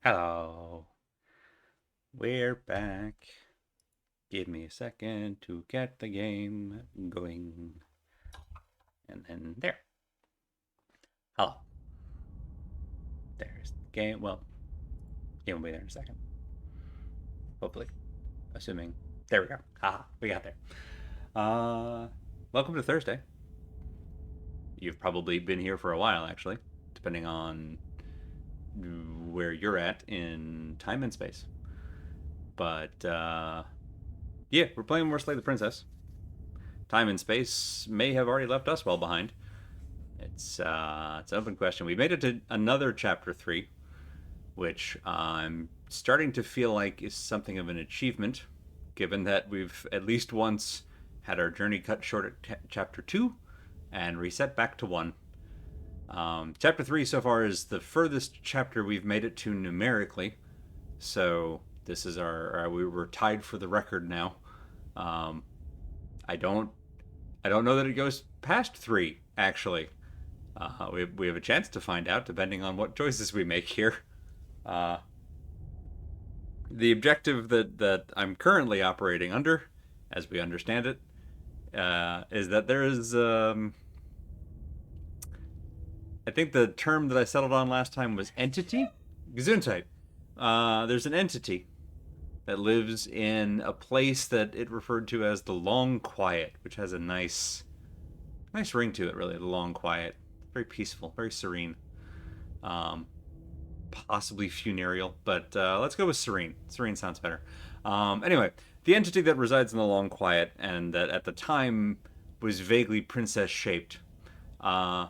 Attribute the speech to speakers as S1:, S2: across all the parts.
S1: Hello, we're back. Give me a second to get the game going. And then there. Hello. There's the game. Well, game will be there in a second. Hopefully. Assuming. There we go. Haha, we got there. Uh, Welcome to Thursday. You've probably been here for a while, actually, depending on where you're at in time and space. But, yeah, we're playing more Slay the Princess. Time and space may have already left us well behind. It's an open question. We made it to another chapter 3, which I'm starting to feel like is something of an achievement, given that we've at least once had our journey cut short at chapter 2 and reset back to 1. Chapter 3 so far is the furthest chapter we've made it to numerically, so this is we were tied for the record now. Um, I don't I don't know that it goes past 3 actually. We have a chance to find out depending on what choices we make here. Uh, the objective that I'm currently operating under, as we understand it, is that there is. I think the term that I settled on last time was entity? Gesundheit. There's an entity that lives in a place that it referred to as the Long Quiet, which has a nice ring to it, really. The Long Quiet. Very peaceful, very serene. Um, Possibly funereal, but let's go with serene. Serene sounds better. Anyway, the entity that resides in the Long Quiet and that at the time was vaguely princess shaped uh,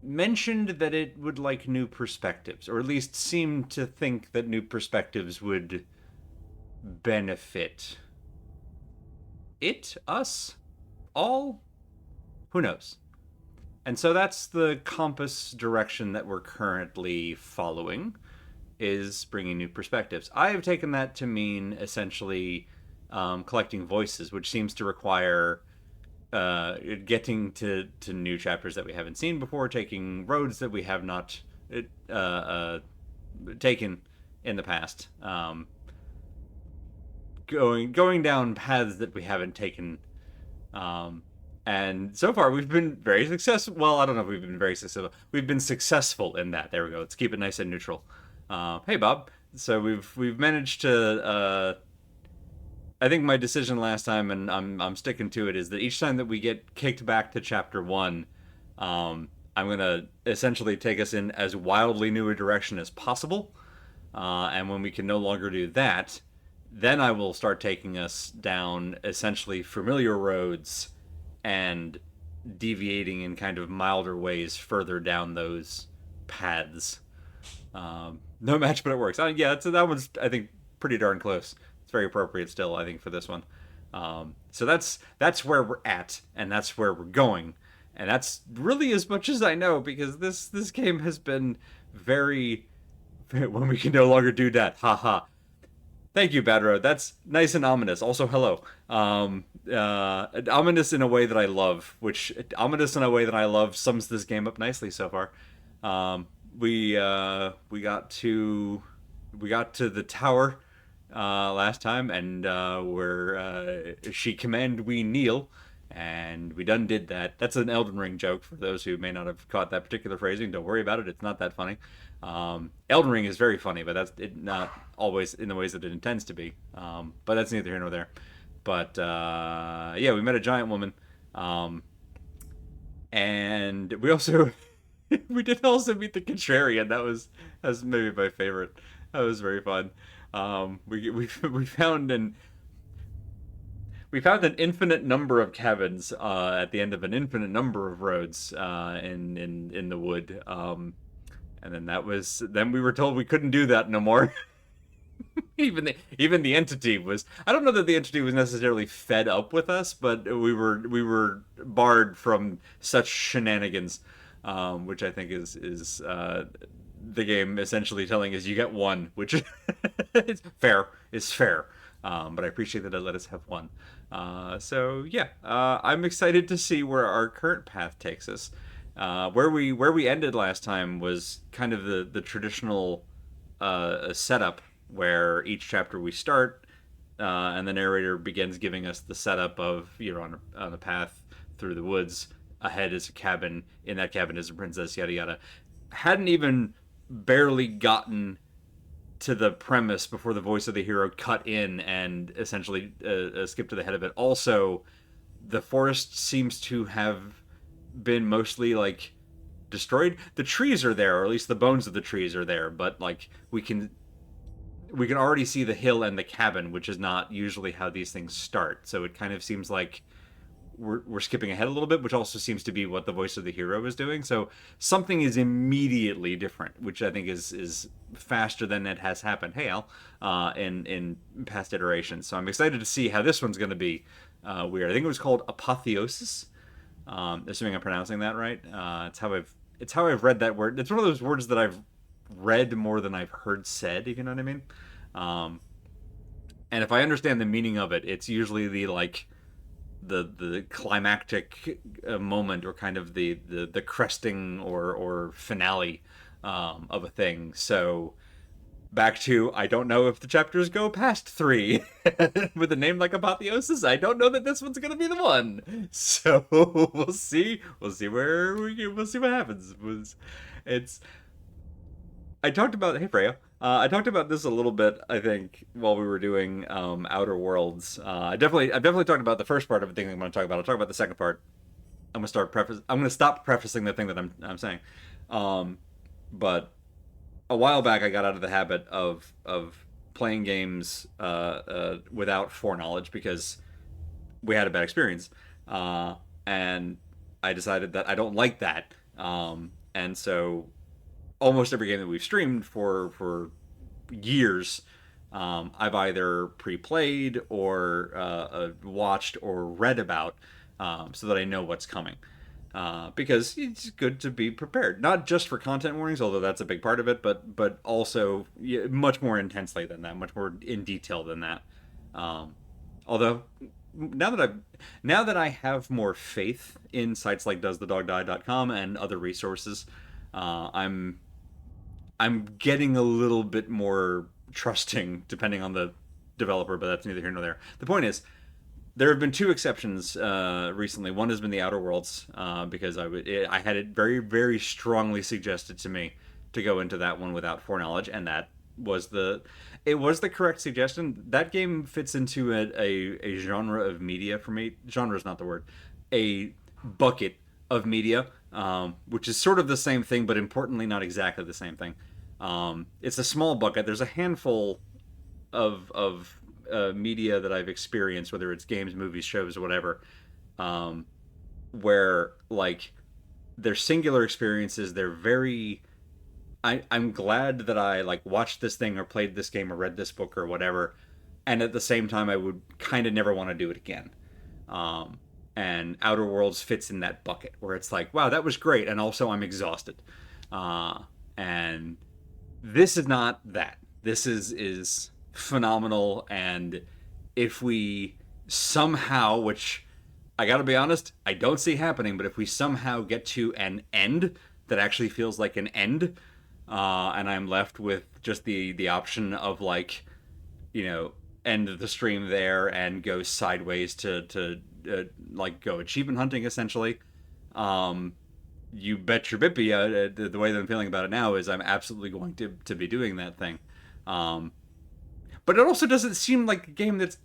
S1: mentioned that it would like new perspectives, or at least seemed to think that new perspectives would benefit us, all? Who knows? And so that's the compass direction that we're currently following, is bringing new perspectives. I have taken that to mean essentially collecting voices, which seems to require getting to new chapters that we haven't seen before, taking roads that we have not taken in the past, going down paths that we haven't taken. And so far, we've been very successful. Well, I don't know if we've been very successful. We've been successful in that. There we go. Let's keep it nice and neutral. Hey, Bob. So we've managed to. I think my decision last time, and I'm sticking to it, is that each time that we get kicked back to chapter 1, I'm gonna essentially take us in as wildly new a direction as possible. And when we can no longer do that, then I will start taking us down essentially familiar roads and deviating in kind of milder ways further down those paths. No match, but it works. Yeah, that one's, I think, pretty darn close. It's very appropriate still, I think, for this one. So that's where we're at, and that's where we're going, and that's really as much as I know because this game has been very when we can no longer do that. Haha. Thank you, Bad Road. That's nice and ominous. Also, hello. Ominous in a way that I love, which ominous in a way that I love sums this game up nicely so far. We got to the tower last time, and where she command we kneel, and we done did that. That's an Elden Ring joke for those who may not have caught that particular phrasing. Don't worry about it; it's not that funny. Elden Ring is very funny, but that's not always in the ways that it intends to be. But that's neither here nor there. But yeah, we met a giant woman, and we also we did also meet the contrarian. That was maybe my favorite. That was very fun. We found an infinite number of cabins at the end of an infinite number of roads in the wood. And then we were told we couldn't do that no more. Even the entity was. I don't know that the entity was necessarily fed up with us, but we were barred from such shenanigans, which I think is the game essentially telling us you get one, which is fair. Is fair. But I appreciate that it let us have one. So yeah, I'm excited to see where our current path takes us. Where we ended last time was kind of the traditional a setup where each chapter we start, and the narrator begins giving us the setup of you're on a path through the woods. Ahead is a cabin. In that cabin is a princess. Yada yada. Hadn't even barely gotten to the premise before the voice of the hero cut in and essentially skipped to the head of it. Also, the forest seems to have been mostly like destroyed. The trees are there, or at least the bones of the trees are there, but like we can already see the hill and the cabin, which is not usually how these things start. So it kind of seems like we're skipping ahead a little bit, which also seems to be what the voice of the hero is doing. So something is immediately different, which I think is faster than it has happened. Hey Al, in past iterations. So I'm excited to see how this one's going to be weird. I think it was called Apotheosis. Assuming I'm pronouncing that right. It's how I've read that word. It's one of those words that I've read more than I've heard said, if you know what I mean. And if I understand the meaning of it, it's usually the like the climactic moment, or kind of the cresting or finale of a thing. So back to, I don't know if the chapters go past 3 with a name like Apotheosis. I don't know that this one's gonna be the one. So we'll see. We'll see we'll see what happens. It's I talked about, hey Freya. I talked about this a little bit, I think, while we were doing Outer Worlds. I've definitely talked about the first part of the thing I'm going to talk about. I'll talk about the second part. I'm going to stop prefacing the thing that I'm saying. But a while back, I got out of the habit of playing games without foreknowledge because we had a bad experience, and I decided that I don't like that, and so almost every game that we've streamed for years, I've either pre-played or watched or read about, so that I know what's coming. Because it's good to be prepared, not just for content warnings, although that's a big part of it, but also much more intensely than that, much more in detail than that. Although now that I have more faith in sites like doesthedogdie.com and other resources, I'm getting a little bit more trusting, depending on the developer, but that's neither here nor there. The point is, there have been 2 exceptions recently. One has been the Outer Worlds, because I had it very, very strongly suggested to me to go into that one without foreknowledge, and that was the correct suggestion. That game fits into a genre of media for me. Genre is not the word. A bucket of media, which is sort of the same thing, but importantly not exactly the same thing. It's a small bucket. There's a handful of media that I've experienced, whether it's games, movies, shows, or whatever, where like they're singular experiences. They're very. I'm glad that I like watched this thing or played this game or read this book or whatever, and at the same time I would kind of never want to do it again. And Outer Worlds fits in that bucket where it's like, wow, that was great, and also I'm exhausted. And this is not that. This is phenomenal, and if we somehow, which I gotta be honest, I don't see happening, but if we somehow get to an end that actually feels like an end, and I'm left with just the option of like, end the stream there and go sideways to like go achievement hunting essentially, you bet your bippy, the way that I'm feeling about it now is I'm absolutely going to be doing that thing. But it also doesn't seem like a game that's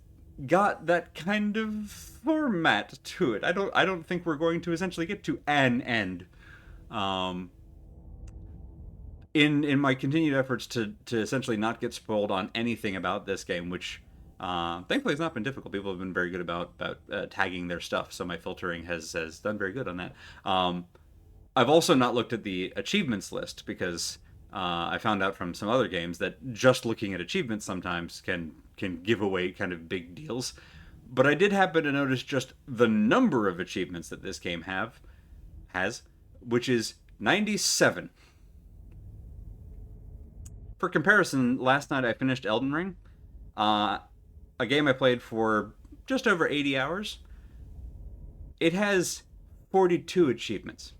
S1: got that kind of format to it. I don't think we're going to essentially get to an end. In my continued efforts to essentially not get spoiled on anything about this game, which thankfully has not been difficult. People have been very good about tagging their stuff, so my filtering has done very good on that. I've also not looked at the achievements list because I found out from some other games that just looking at achievements sometimes can give away kind of big deals. But I did happen to notice just the number of achievements that this game has, which is 97. For comparison, last night I finished Elden Ring, a game I played for just over 80 hours. It has 42 achievements.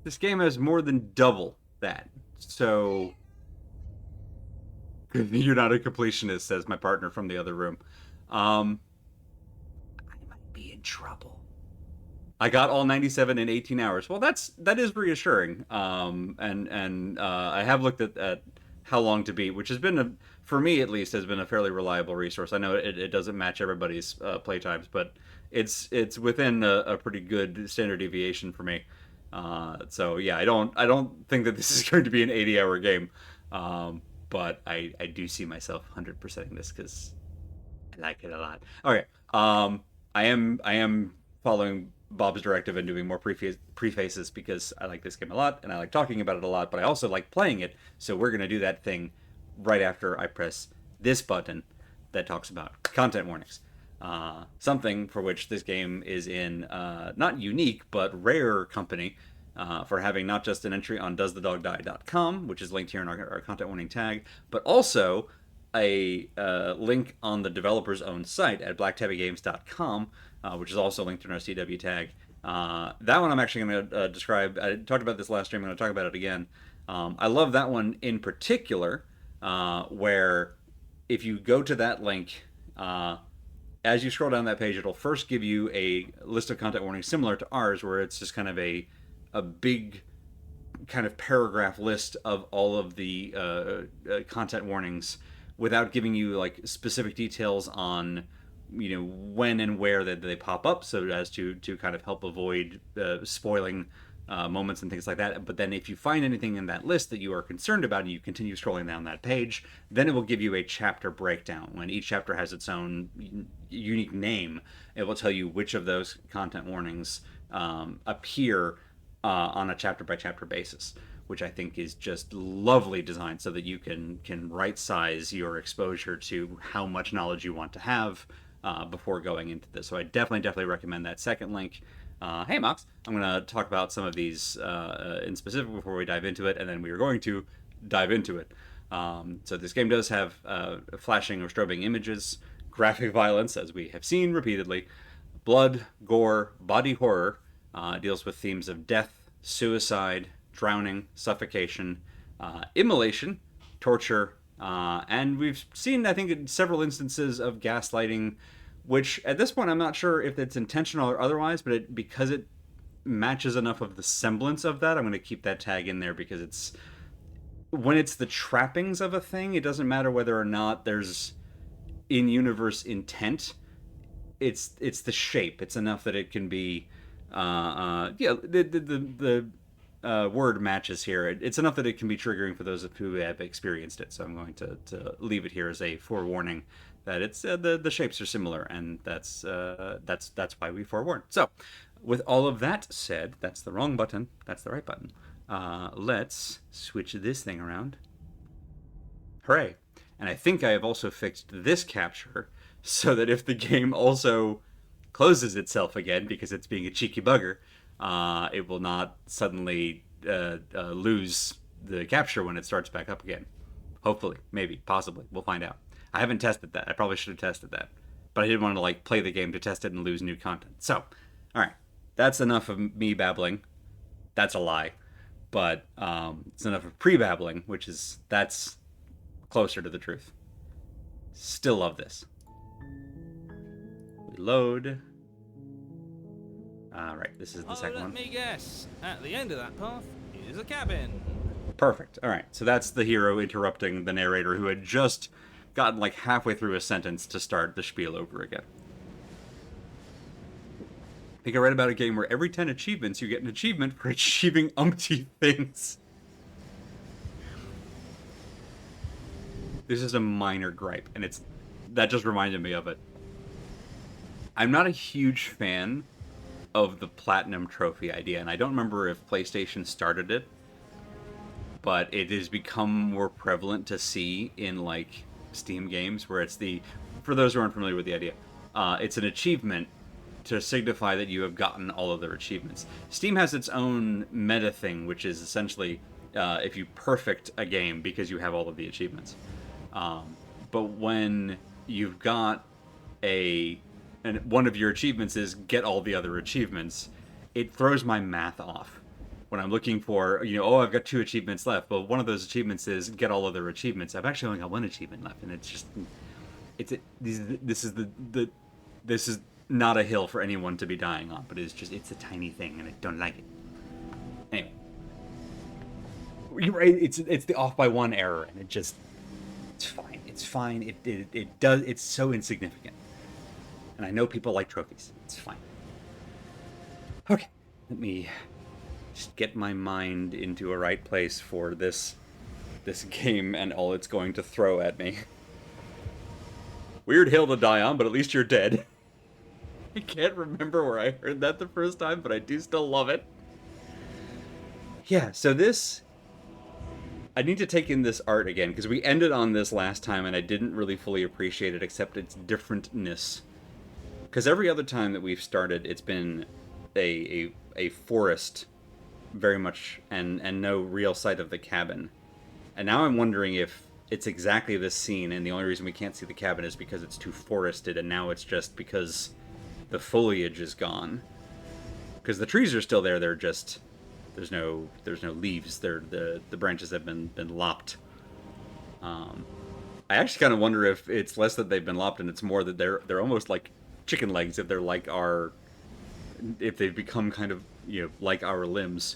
S1: This game has more than double that. So you're not a completionist, says my partner from the other room. I might be in trouble. I got all 97 in 18 hours. Well, that is reassuring. And I have looked at how long to beat, which has been for me at least has been a fairly reliable resource. I know it doesn't match everybody's play times, but it's within a pretty good standard deviation for me. So yeah, I don't think that this is going to be an 80-hour game, but I do see myself 100%ing this because I like it a lot. Okay. I am following Bob's directive and doing more prefaces because I like this game a lot and I like talking about it a lot, but I also like playing it. So we're gonna do that thing right after I press this button that talks about content warnings. Something for which this game is in not unique but rare company for having not just an entry on doesthedogdie.com, which is linked here in our content warning tag, but also a link on the developer's own site at blacktabbygames.com, which is also linked in our CW tag. That one I'm actually going to describe. I talked about this last stream. I'm going to talk about it again. I love that one in particular, where if you go to that link, as you scroll down that page, it'll first give you a list of content warnings similar to ours, where it's just kind of a big kind of paragraph list of all of the content warnings without giving you like specific details on when and where that they pop up, so as to kind of help avoid spoiling moments and things like that. But then if you find anything in that list that you are concerned about and you continue scrolling down that page, then it will give you a chapter breakdown. When each chapter has its own unique name, it will tell you which of those content warnings appear on a chapter by chapter basis, which I think is just lovely design, so that you can right size your exposure to how much knowledge you want to have before going into this. So I definitely recommend that second link. Hey Mox, I'm going to talk about some of these in specific before we dive into it, and then we are going to dive into it. So this game does have flashing or strobing images, graphic violence, as we have seen repeatedly, blood, gore, body horror. Deals with themes of death, suicide, drowning, suffocation, immolation, torture, and we've seen, I think, several instances of gaslighting, which at this point I'm not sure if it's intentional or otherwise, but because it matches enough of the semblance of that, I'm going to keep that tag in there, because it's when it's the trappings of a thing, it doesn't matter whether or not there's in-universe intent. It's the shape. It's enough that it can be the word matches here. It's enough that it can be triggering for those who have experienced it. So I'm going to leave it here as a forewarning that it's the shapes are similar, and that's why we forewarn. So, with all of that said, that's the wrong button. That's the right button. Let's switch this thing around. Hooray! And I think I have also fixed this capture so that if the game also closes itself again because it's being a cheeky bugger, it will not suddenly lose the capture when it starts back up again. Hopefully, maybe, possibly, we'll find out. I haven't tested that. I probably should have tested that, but I didn't want to play the game to test it and lose new content. So, all right, that's enough of me babbling. That's a lie, but it's enough of pre-babbling, that's closer to the truth. Still love this. Load. All right, this is the second one.
S2: Let me guess. At the end of that path is a cabin.
S1: Perfect. All right, so that's the hero interrupting the narrator who had just gotten halfway through a sentence to start the spiel over again. I think I read about a game where every 10 achievements you get an achievement for achieving umpty things. This is a minor gripe, and that just reminded me of it. I'm not a huge fan of the Platinum Trophy idea, and I don't remember if PlayStation started it, but it has become more prevalent to see in Steam games, where it's for those who aren't familiar with the idea, it's an achievement to signify that you have gotten all of their achievements. Steam has its own meta thing, which is essentially if you perfect a game because you have all of the achievements. But when you've got and one of your achievements is get all the other achievements, it throws my math off. when I'm looking for, oh, I've got 2 achievements left. But one of those achievements is get all other achievements. I've actually only got 1 achievement left, and it's just, this is not a hill for anyone to be dying on, but it's a tiny thing, and I don't like it. Anyway, you're right. It's the off by 1 error, and it's fine. It's fine. It's so insignificant, and I know people like trophies. It's fine. Okay, let me just get my mind into a right place for this game and all it's going to throw at me. Weird hill to die on, but at least you're dead. I can't remember where I heard that the first time, but I do still love it. Yeah, so I need to take in this art again, because we ended on this last time and I didn't really fully appreciate it, except its differentness. Because every other time that we've started, it's been a forest, very much, and no real sight of the cabin. And now I'm wondering if it's exactly this scene, and the only reason we can't see the cabin is because it's too forested, and now it's just because the foliage is gone. Because the trees are still there, they're just... There's no leaves. The branches have been lopped. I actually kind of wonder if it's less that they've been lopped and it's more that they're almost like chicken legs, if they're like if they've become kind of like our limbs,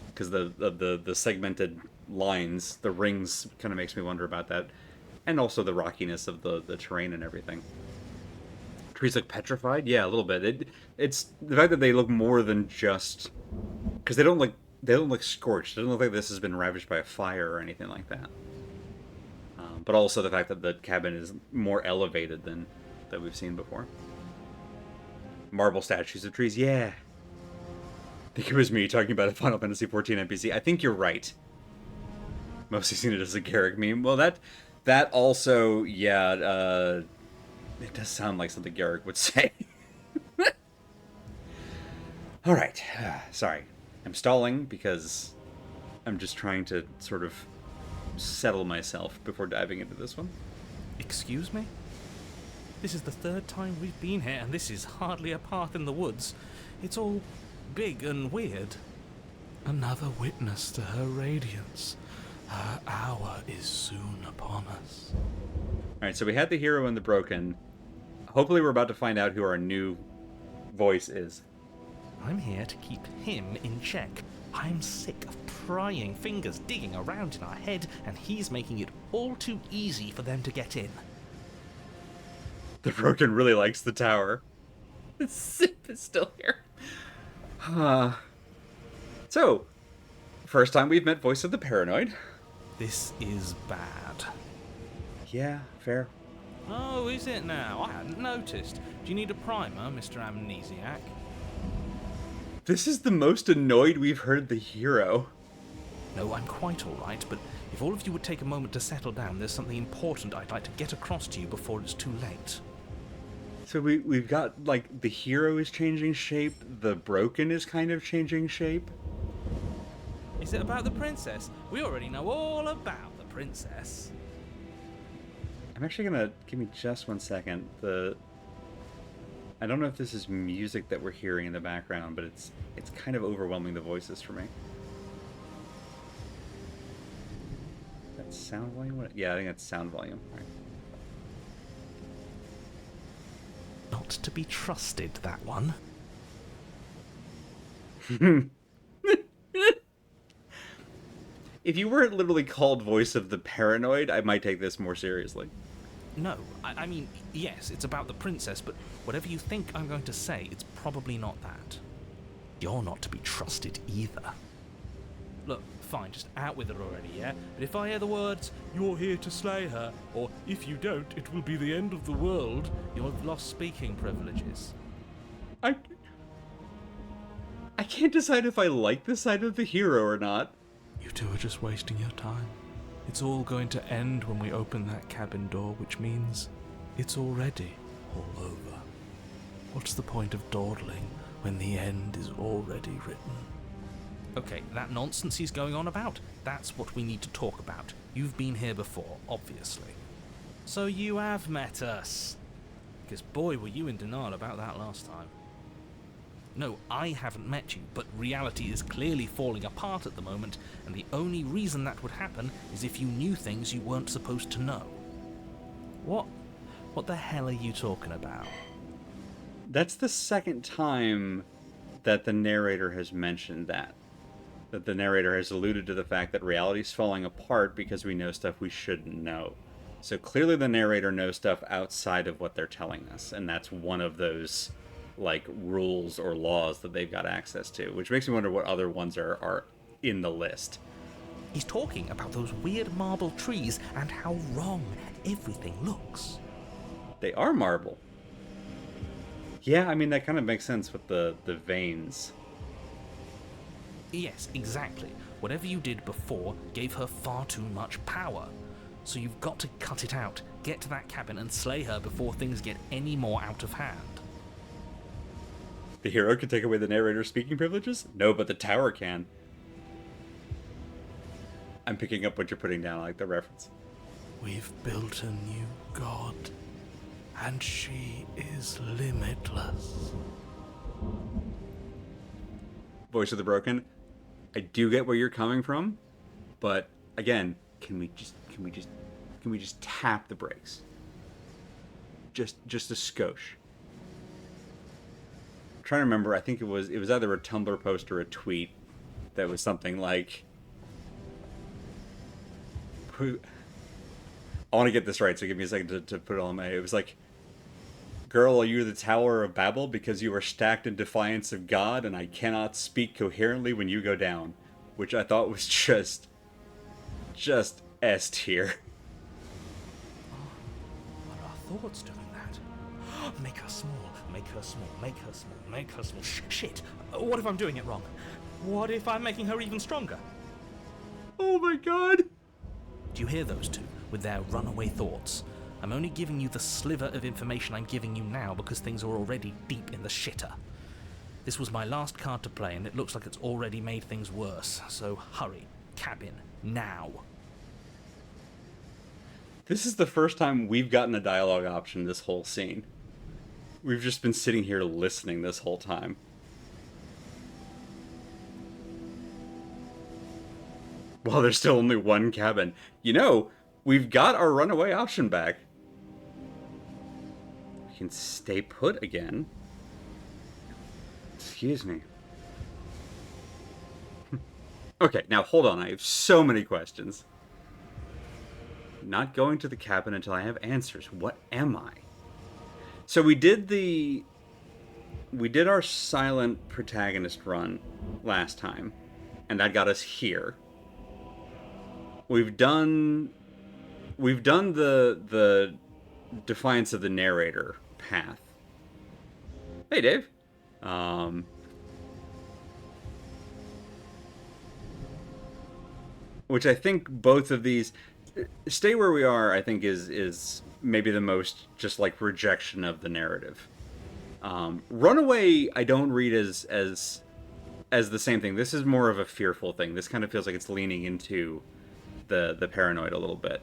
S1: because the segmented lines, the rings, kind of makes me wonder about that, and also the rockiness of the terrain and everything. Trees look petrified, yeah, a little bit. It's the fact that they look more than just. Because they don't look scorched. It doesn't look like this has been ravaged by a fire or anything like that. But also the fact that the cabin is more elevated than that we've seen before. Marble statues of trees, yeah. I think it was me talking about a Final Fantasy XIV NPC. I think you're right. Mostly seen it as a Garrick meme. Well, that also, yeah, it does sound like something Garrick would say. All right, sorry. I'm stalling because I'm just trying to sort of settle myself before diving into this one.
S2: Excuse me? This is the 3rd time we've been here, and this is hardly a path in the woods. It's all big and weird.
S3: Another witness to her radiance. Her hour is soon upon us.
S1: Alright, so we had the hero and the broken. Hopefully we're about to find out who our new voice is.
S2: I'm here to keep him in check. I'm sick of prying fingers digging around in our head, and he's making it all too easy for them to get in.
S1: The broken really likes the tower. Sip is still here. So, first time we've met Voice of the Paranoid.
S2: This is bad.
S1: Yeah, fair.
S2: Oh, is it now? I hadn't noticed. Do you need a primer, Mr. Amnesiac?
S1: This is the most annoyed we've heard the hero.
S2: No, I'm quite alright, but if all of you would take a moment to settle down, there's something important I'd like to get across to you before it's too late.
S1: So we've got, like, the hero is changing shape, the broken is kind of changing shape.
S2: Is it about the princess? We already know all about the princess.
S1: I'm actually gonna... Give me just 1 second. I don't know if this is music that we're hearing in the background, but it's kind of overwhelming the voices for me. That's sound volume? Yeah, I think that's sound volume. Right.
S2: Not to be trusted, that one.
S1: If you weren't literally called Voice of the Paranoid, I might take this more seriously.
S2: No, I mean, yes, it's about the princess, but whatever you think I'm going to say, it's probably not that. You're not to be trusted either. Look, fine, just out with it already, yeah? But if I hear the words, "You're here to slay her," or "If you don't, it will be the end of the world," you'll have lost speaking privileges.
S1: I can't decide if I like the side of the hero or not.
S3: You two are just wasting your time. It's all going to end when we open that cabin door, which means it's already all over. What's the point of dawdling when the end is already written?
S2: Okay, that nonsense he's going on about, that's what we need to talk about. You've been here before, obviously. So you have met us. Because boy, were you in denial about that last time. No, I haven't met you, but reality is clearly falling apart at the moment, and the only reason that would happen is if you knew things you weren't supposed to know. What the hell are you talking about?
S1: That's the second time that the narrator has mentioned that. That the narrator has alluded to the fact that reality's falling apart because we know stuff we shouldn't know. So clearly the narrator knows stuff outside of what they're telling us, and that's one of those, like, rules or laws that they've got access to, which makes me wonder what other ones are in the list.
S2: He's talking about those weird marble trees and how wrong everything looks.
S1: They are marble. Yeah, I mean, that kind of makes sense with the veins.
S2: Yes, exactly. Whatever you did before gave her far too much power. So you've got to cut it out, get to that cabin and slay her before things get any more out of hand.
S1: The hero can take away the narrator's speaking privileges? No, but the tower can. I'm picking up what you're putting down, I like the reference.
S3: We've built a new god, and she is limitless.
S1: Voice of the Broken, I do get where you're coming from, but again, can we just tap the brakes? Just a skosh. I'm trying to remember, I think it was either a Tumblr post or a tweet that was something like, I want to get this right, so give me a second to put it on my... It was like, girl, are you the Tower of Babel because you are stacked in defiance of God and I cannot speak coherently when you go down? Which I thought was just S tier.
S2: What are our thoughts doing that? Make her small, make her small, make her small, make her small. Shit! What if I'm doing it wrong? What if I'm making her even stronger?
S1: Oh my god!
S2: Do you hear those two, with their runaway thoughts? I'm only giving you the sliver of information I'm giving you now because things are already deep in the shitter. This was my last card to play and it looks like it's already made things worse, so hurry. Cabin. Now.
S1: This is the first time we've gotten a dialogue option this whole scene. We've just been sitting here listening this whole time. Well, there's still only one cabin. You know, we've got our runaway option back. We can stay put again. Excuse me. Okay, now hold on. I have so many questions. Not going to the cabin until I have answers. What am I? So we did our silent protagonist run last time, and that got us here. We've done the Defiance of the Narrator path. Hey, Dave. Which I think both of these... Stay Where We Are, I think, is maybe the most just, like, rejection of the narrative. Runaway, I don't read as the same thing. This is more of a fearful thing. This kind of feels like it's leaning into the paranoid a little bit.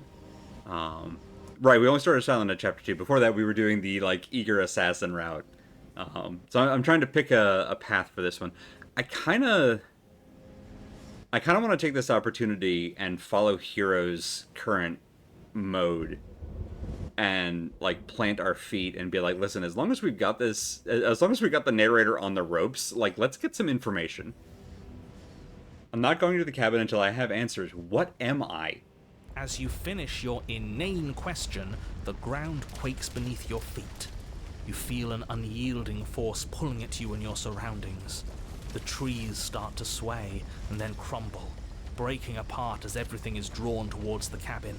S1: Right, we only started Silent at Chapter 2. Before that, we were doing the, like, eager assassin route. So I'm trying to pick a path for this one. I kind of want to take this opportunity and follow Hero's current mode and, like, plant our feet and be like, listen, as long as we've got the narrator on the ropes, like, let's get some information. I'm not going to the cabin until I have answers. What am I?
S2: As you finish your inane question, the ground quakes beneath your feet. You feel an unyielding force pulling at you and your surroundings. The trees start to sway and then crumble, breaking apart as everything is drawn towards the cabin.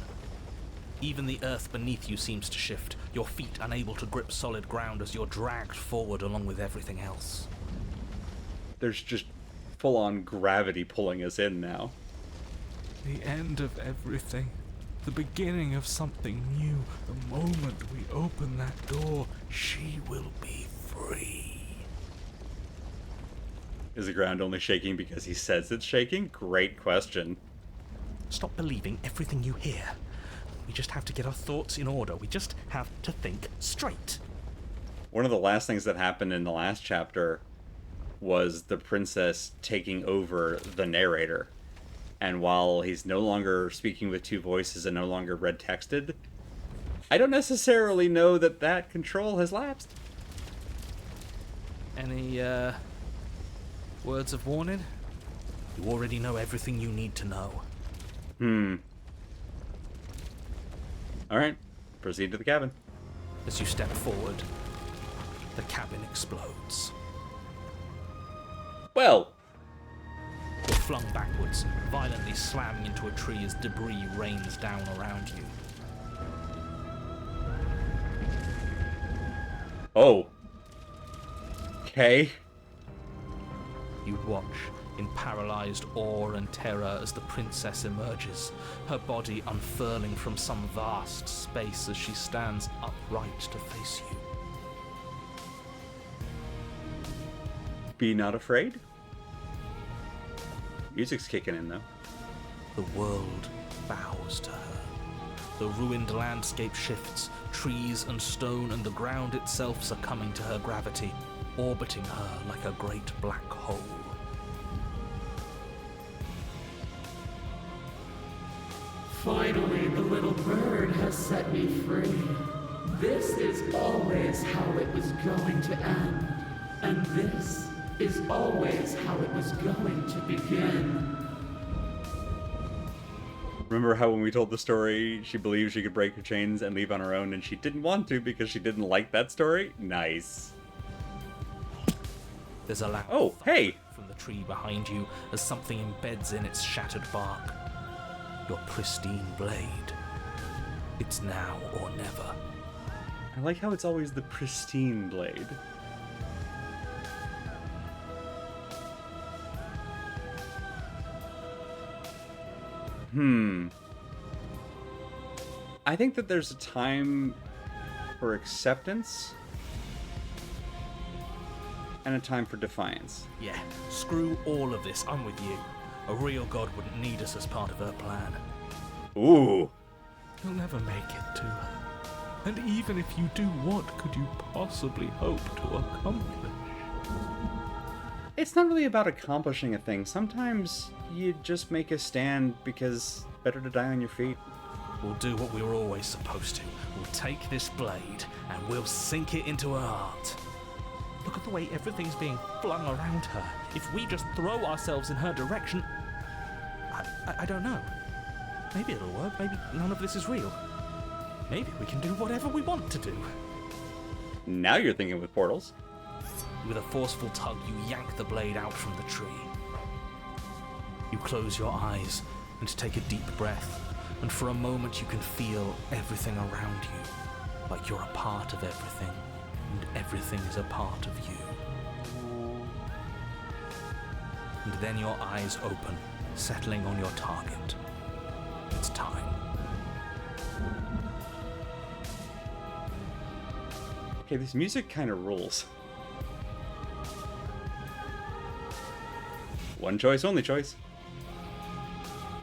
S2: Even the earth beneath you seems to shift, your feet unable to grip solid ground as you're dragged forward along with everything else.
S1: There's just full-on gravity pulling us in now.
S3: The end of everything. The beginning of something new. The moment we open that door, she will be free.
S1: Is the ground only shaking because he says it's shaking? Great question.
S2: Stop believing everything you hear. We just have to get our thoughts in order. We just have to think straight.
S1: One of the last things that happened in the last chapter was the princess taking over the narrator. And while he's no longer speaking with two voices and no longer red texted, I don't necessarily know that that control has lapsed.
S2: Any, words of warning? You already know everything you need to know.
S1: Alright, proceed to the cabin.
S2: As you step forward, the cabin explodes.
S1: Well,
S2: You're flung backwards, violently slamming into a tree as debris rains down around you.
S1: oh. Okay.
S2: You watch in paralyzed awe and terror as the princess emerges, her body unfurling from some vast space as she stands upright to face you.
S1: Be not afraid. Music's kicking in, though.
S2: The world bows to her. The ruined landscape shifts, trees and stone and the ground itself succumbing to her gravity, orbiting her like a great black hole.
S4: Finally, the little bird has set me free. This is always how it was going to end. And this is always how it was going to begin.
S1: Remember how when we told the story, she believed she could break her chains and leave on her own, and she didn't want to because she didn't like that story? Nice.
S2: There's a loud
S1: Oh,
S2: thud
S1: hey!
S2: from the tree behind you as something embeds in its shattered bark. Your pristine blade. It's now or never.
S1: I like how it's always the pristine blade. I think that there's a time for acceptance and a time for defiance.
S2: Yeah, screw all of this, I'm with you. A real god wouldn't need us as part of her plan.
S1: Ooh.
S3: You'll never make it to her. And even if you do, what could you possibly hope to accomplish?
S1: It's not really about accomplishing a thing. Sometimes you just make a stand because better to die on your feet.
S2: We'll do what we were always supposed to. We'll take this blade and we'll sink it into her heart. Look at the way everything's being flung around her. If we just throw ourselves in her direction... I don't know. Maybe it'll work. Maybe none of this is real. Maybe we can do whatever we want to do.
S1: Now you're thinking with portals.
S2: With a forceful tug, you yank the blade out from the tree. You close your eyes and take a deep breath, and for a moment you can feel everything around you, like you're a part of everything, and everything is a part of you. And then your eyes open, settling on your target. It's time.
S1: Okay, this music kind of rules. One choice, only choice.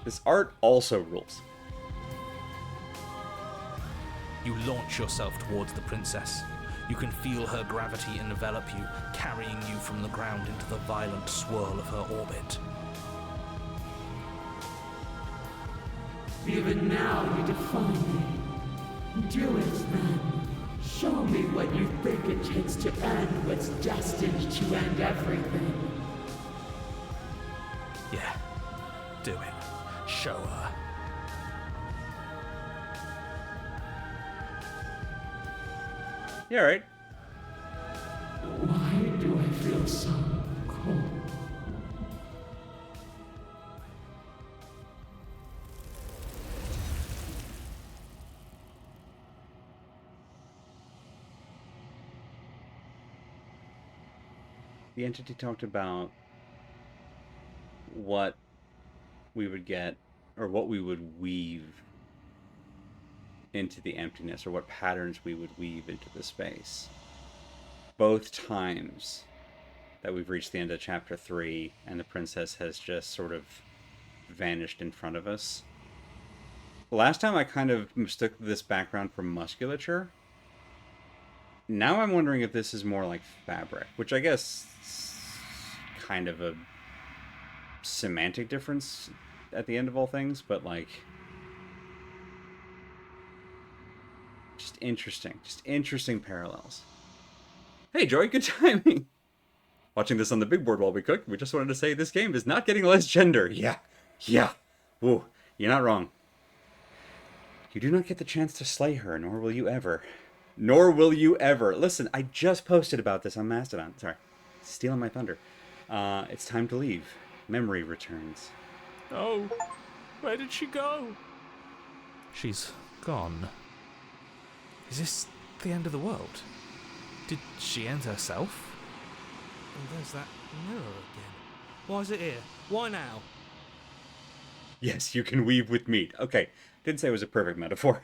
S1: This art also rules.
S2: You launch yourself towards the princess. You can feel her gravity envelop you, carrying you from the ground into the violent swirl of her orbit.
S4: Even now you defy me. Do it then. Show me what you think it takes to end what's destined to end everything.
S2: Yeah, do it. Show her.
S1: Yeah, right.
S4: Why do I feel so cold?
S1: The entity talked about what we would get, or what we would weave into the emptiness, or what patterns we would weave into the space. Both times that we've reached the end of chapter 3 and the princess has just sort of vanished in front of us. Last time I kind of mistook this background for musculature. Now I'm wondering if this is more like fabric, which I guess kind of a semantic difference at the end of all things, but like just interesting parallels. Hey Joy, good timing. Watching this on the big board while we cook, we just wanted to say this game is not getting less gender. Yeah. Whoa, you're not wrong. You do not get the chance to slay her, nor will you ever. Listen, I just posted about this on Mastodon. Sorry. Stealing my thunder. It's time to leave. Memory returns.
S3: Oh, where did she go?
S2: She's gone. Is this the end of the world? Did she end herself? And there's that mirror again. Why is it here? Why now?
S1: Yes, you can weave with meat. Okay, didn't say it was a perfect metaphor.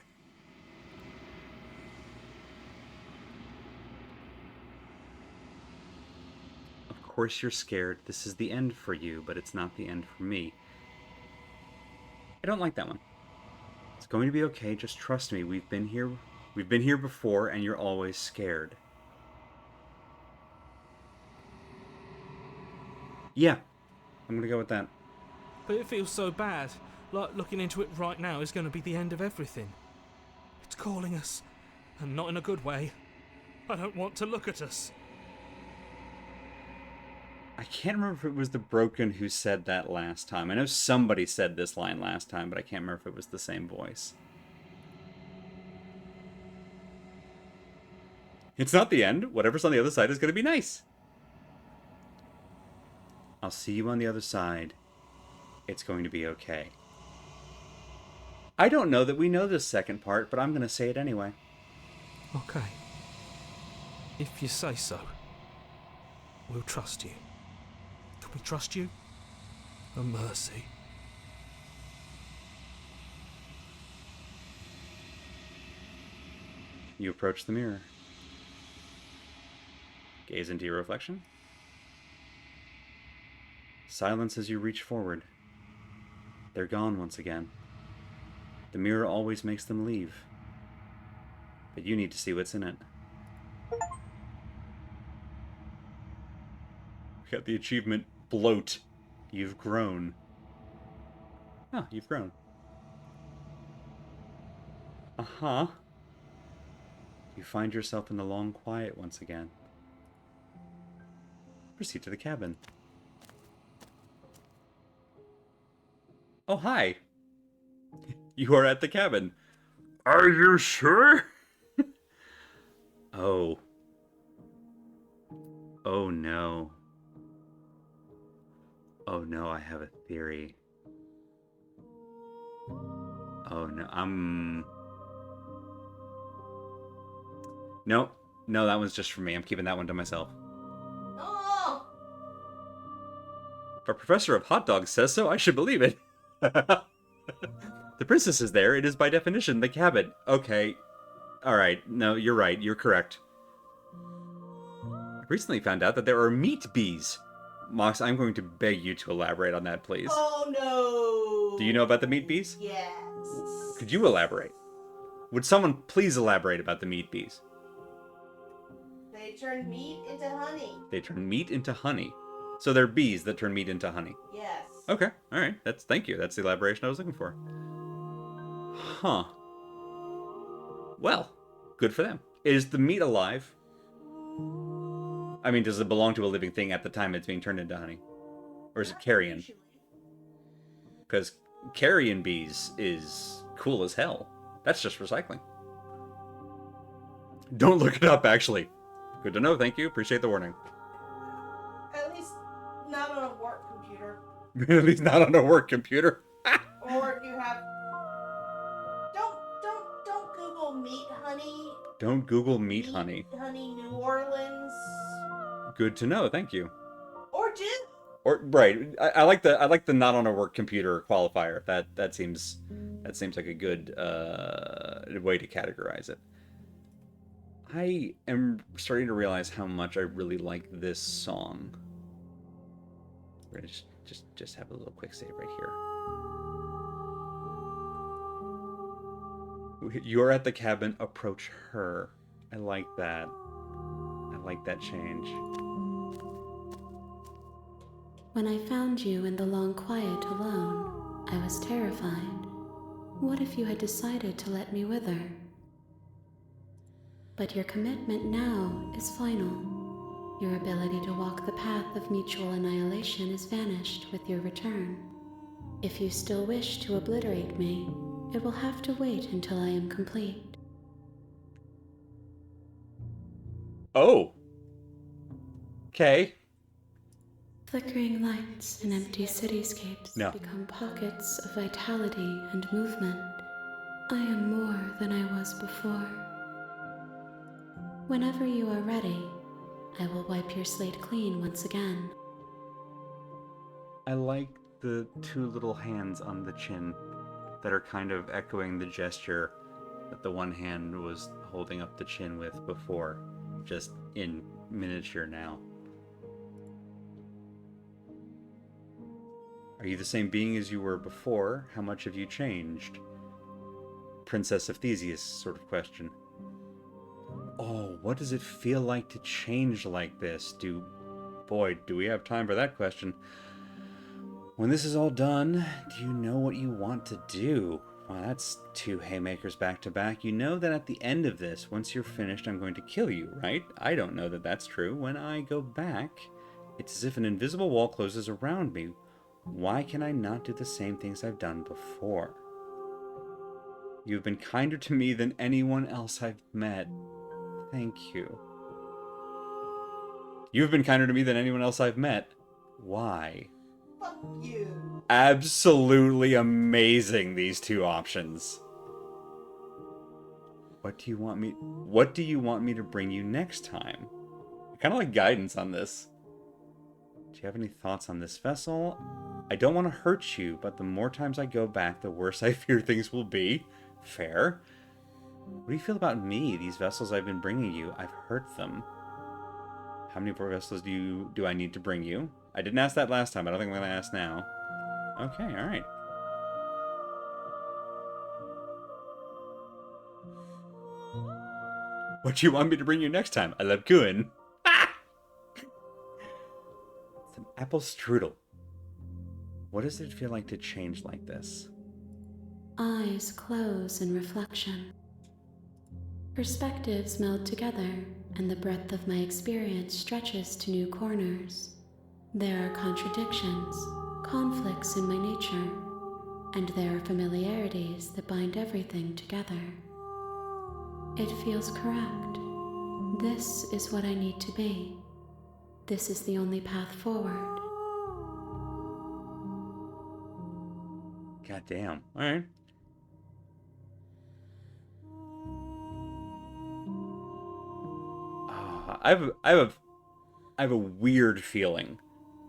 S1: Of course you're scared. This is the end for you, but it's not the end for me. I don't like that one. It's going to be okay, just trust me. We've been here before, and you're always scared. Yeah, I'm gonna go with that.
S2: But it feels so bad. Like looking into it right now is going to be the end of everything. It's calling us. And not in a good way. I don't want to look at us.
S1: I can't remember if it was the Broken who said that last time. I know somebody said this line last time, but I can't remember if it was the same voice. It's not the end. Whatever's on the other side is going to be nice. I'll see you on the other side. It's going to be okay. I don't know that we know this second part, but I'm going to say it anyway.
S2: Okay. If you say so, we'll trust you. Can we trust you? A mercy.
S1: You approach the mirror. Gaze into your reflection. Silence as you reach forward. They're gone once again. The mirror always makes them leave. But you need to see what's in it. We got the achievement, Bloat. You've grown. Oh, you've grown. Uh-huh. You find yourself in the long quiet once again. Proceed to the cabin. Oh, hi. You are at the cabin. Are you sure? Oh. Oh no. Oh no, I have a theory. Oh no, Nope. No, that one's just for me. I'm keeping that one to myself.
S5: Oh!
S1: If a professor of hot dogs says so, I should believe it. The princess is there. It is by definition the cabin. Okay. Alright. No, you're right. You're correct. I recently found out that there are meat bees. Mox, I'm going to beg you to elaborate on that, please.
S5: Oh no!
S1: Do you know about the meat bees?
S5: Yes.
S1: Could you elaborate? Would someone please elaborate about the meat bees?
S5: They turn meat into honey.
S1: They turn meat into honey. So they're bees that turn meat into honey.
S5: Yes.
S1: Okay, alright. Thank you. That's the elaboration I was looking for. Huh. Well, good for them. Is the meat alive? I mean, does it belong to a living thing at the time it's being turned into honey? Or is it carrion?
S5: Usually.
S1: Because carrion bees is cool as hell. That's just recycling. Don't look it up, actually. Good to know, thank you. Appreciate the warning.
S5: At least not on a work computer.
S1: At least not on a work computer.
S5: Or if you have. Don't Google meat honey.
S1: Don't Google meat honey.
S5: Honey New Orleans.
S1: Good to know, thank you.
S5: Or do.
S1: Or right, I like the not on a work computer qualifier. That seems like a good way to categorize it. I am starting to realize how much I really like this song. We're gonna just have a little quick save right here. You're at the cabin. Approach her. I like that. I like that change.
S6: When I found you in the long quiet alone, I was terrified. What if you had decided to let me wither? But your commitment now is final. Your ability to walk the path of mutual annihilation is vanished with your return. If you still wish to obliterate me, it will have to wait until I am complete.
S1: Oh. Okay.
S6: Flickering lights and empty cityscapes
S1: No.
S6: become pockets of vitality and movement. I am more than I was before. Whenever you are ready, I will wipe your slate clean once again.
S1: I like the two little hands on the chin that are kind of echoing the gesture that the one hand was holding up the chin with before, just in miniature now. Are you the same being as you were before? How much have you changed? Princess of Theseus sort of question. Oh, what does it feel like to change like this? Boy, do we have time for that question. When this is all done, do you know what you want to do? Well, that's two haymakers back to back. You know that at the end of this, once you're finished, I'm going to kill you, right? I don't know that that's true. When I go back, it's as if an invisible wall closes around me. Why can I not do the same things I've done before? You've been kinder to me than anyone else I've met. Thank you. You've been kinder to me than anyone else I've met. Why?
S5: Fuck you.
S1: Absolutely amazing, these two options. What do you want me to bring you next time? I kind of like guidance on this. Do you have any thoughts on this vessel? I don't want to hurt you, but the more times I go back, the worse I fear things will be. Fair. What do you feel about me? These vessels I've been bringing you, I've hurt them. How many more vessels do I need to bring you? I didn't ask that last time. I don't think I'm going to ask now. Okay, alright. What do you want me to bring you next time? I love Kuin. Ah! It's an apple strudel. What does it feel like to change like this?
S6: Eyes close in reflection. Perspectives meld together, and the breadth of my experience stretches to new corners. There are contradictions, conflicts in my nature, and there are familiarities that bind everything together. It feels correct. This is what I need to be. This is the only path forward.
S1: God damn. Alright. I have a weird feeling,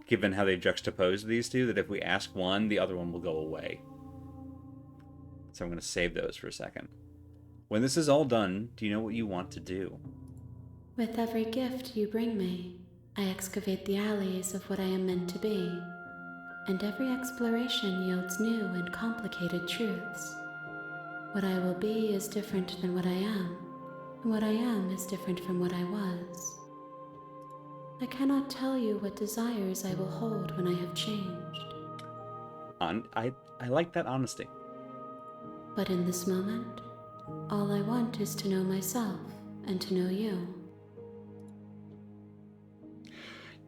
S1: given how they juxtapose these two, that if we ask one, the other one will go away. So I'm going to save those for a second. When this is all done, do you know what you want to do?
S6: With every gift you bring me, I excavate the alleys of what I am meant to be, and every exploration yields new and complicated truths. What I will be is different than what I am, and what I am is different from what I was. I cannot tell you what desires I will hold when I have changed.
S1: I like that honesty.
S6: But in this moment, all I want is to know myself and to know you.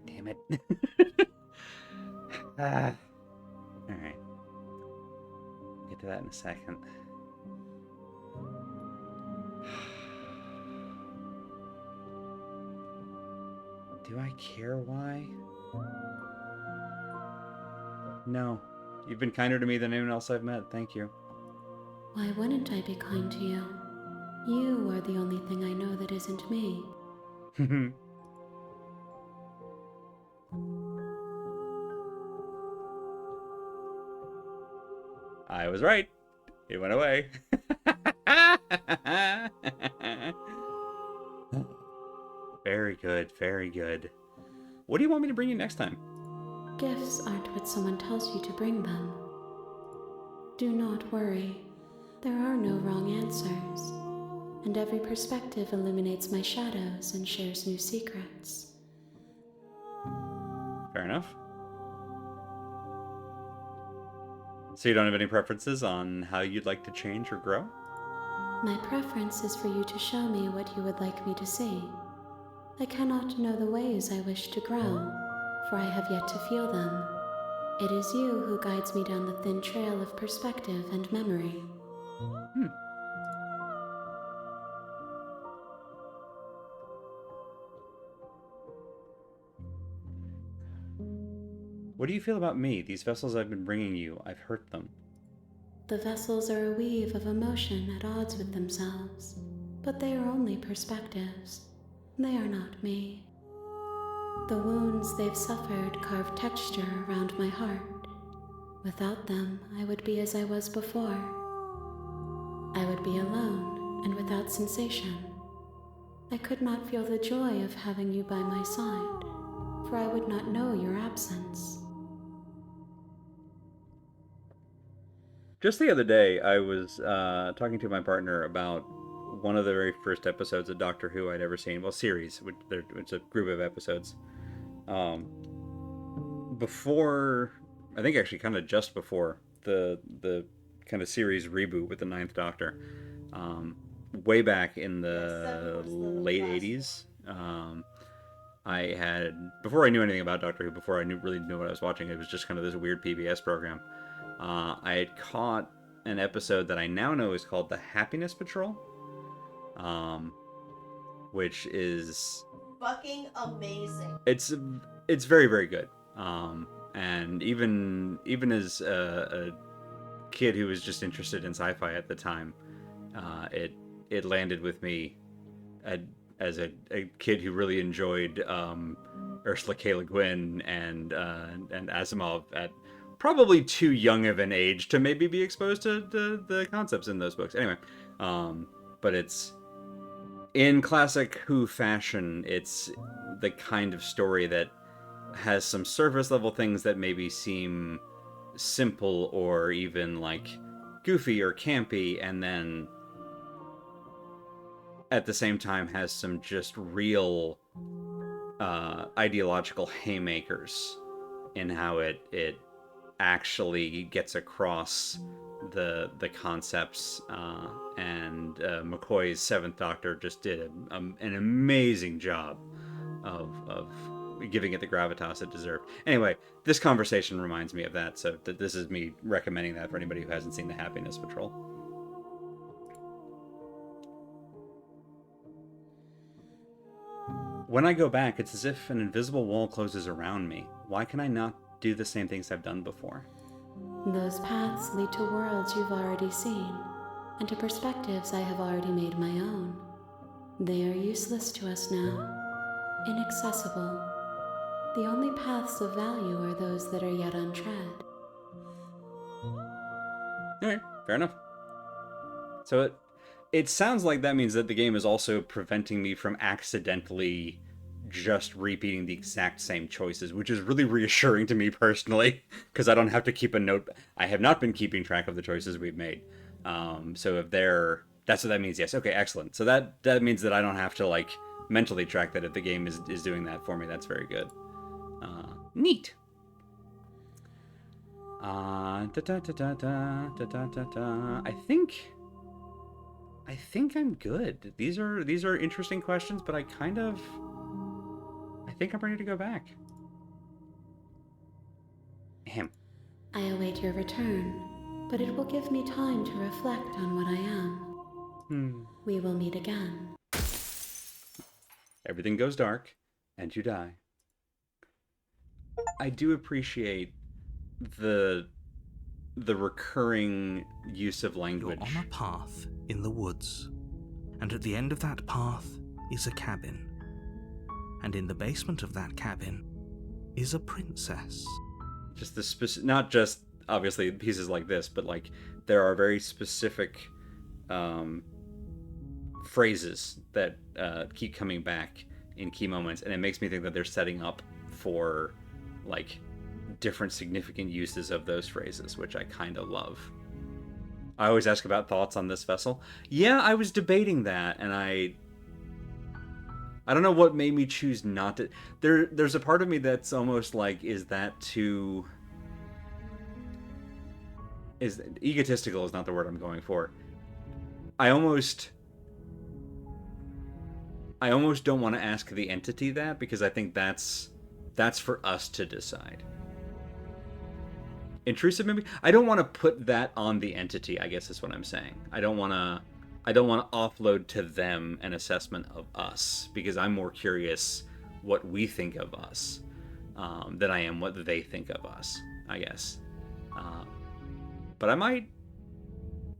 S1: Damn it. Alright. Get to that in a second. Do I care why? No. You've been kinder to me than anyone else I've met. Thank you.
S6: Why wouldn't I be kind to you? You are the only thing I know that isn't me.
S1: I was right. It went away. Very good, very good. What do you want me to bring you next time?
S6: Gifts aren't what someone tells you to bring them. Do not worry. There are no wrong answers, and every perspective illuminates my shadows and shares new secrets.
S1: Fair enough. So you don't have any preferences on how you'd like to change or grow?
S6: My preference is for you to show me what you would like me to see. I cannot know the ways I wish to grow, for I have yet to feel them. It is you who guides me down the thin trail of perspective and memory.
S1: What do you feel about me? These vessels I've been bringing you, I've hurt them.
S6: The vessels are a weave of emotion at odds with themselves, but they are only perspectives. They are not me. The wounds they've suffered carve texture around my heart. Without them, I would be as I was before. I would be alone and without sensation. I could not feel the joy of having you by my side, for I would not know your absence.
S1: Just the other day, I was talking to my partner about one of the very first episodes of Doctor Who I'd ever seen. Well, series. It's a group of episodes. Before, I think actually kind of just before the kind of series reboot with the Ninth Doctor. Way back in the late 80s. I had, before I knew anything about Doctor Who, before I really knew what I was watching, it was just kind of this weird PBS program. I had caught an episode that I now know is called The Happiness Patrol, which is
S5: Fucking amazing.
S1: It's very, very good. And even as a kid who was just interested in sci-fi at the time, it landed with me as a kid who really enjoyed Ursula K. Le Guin and Asimov at probably too young of an age to maybe be exposed to the concepts in those books. Anyway, but it's in classic Who fashion. It's the kind of story that has some surface level things that maybe seem simple or even like goofy or campy, and then at the same time has some just real ideological haymakers in how it actually gets across the concepts, and McCoy's Seventh Doctor just did an amazing job of giving it the gravitas it deserved. Anyway, this conversation reminds me of that, so this is me recommending that for anybody who hasn't seen The Happiness Patrol. When I go back, it's as if an invisible wall closes around me. Why can I not do the same things I've done before?
S6: Those paths lead to worlds you've already seen, and to perspectives I have already made my own. They are useless to us now, inaccessible. The only paths of value are those that are yet untread.
S1: Alright, fair enough. So it sounds like that means that the game is also preventing me from accidentally just repeating the exact same choices, which is really reassuring to me personally, because I don't have to keep a note. I have not been keeping track of the choices we've made. So if that's what that means. Yes. Okay, excellent. So that means that I don't have to like mentally track that if the game is doing that for me. That's very good. Neat. I think I'm good. These are interesting questions, but I think I'm ready to go back. Ahem.
S6: I await your return, but it will give me time to reflect on what I am. We will meet again.
S1: Everything goes dark, and you die. I do appreciate the recurring use of language.
S2: You're on a path in the woods, and at the end of that path is a cabin. And in the basement of that cabin is a princess.
S1: Just the not just obviously pieces like this, but like there are very specific phrases that keep coming back in key moments, and it makes me think that they're setting up for like different significant uses of those phrases, which I kind of love. I always ask about thoughts on this vessel. Yeah, I was debating that, and I don't know what made me choose not to. There's a part of me that's almost like, is that too is egotistical is not the word I'm going for. I almost don't want to ask the entity that, because I think that's for us to decide. Intrusive, maybe? I don't want to put that on the entity, I guess is what I'm saying. I don't want to offload to them an assessment of us, because I'm more curious what we think of us than I am what they think of us, I guess. But I might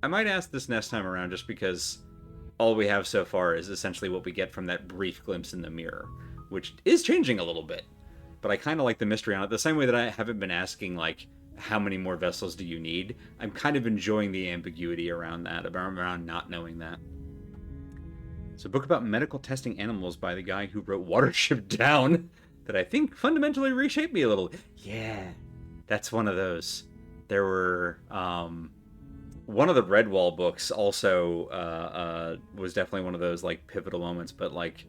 S1: ask this next time around, just because all we have so far is essentially what we get from that brief glimpse in the mirror, which is changing a little bit. But I kind of like the mystery on it. The same way that I haven't been asking, like, how many more vessels do you need? I'm kind of enjoying the ambiguity around that, around not knowing that. It's a book about medical testing animals by the guy who wrote Watership Down that I think fundamentally reshaped me a little. Yeah, that's one of those. There were... one of the Redwall books also was definitely one of those, like, pivotal moments, but, like,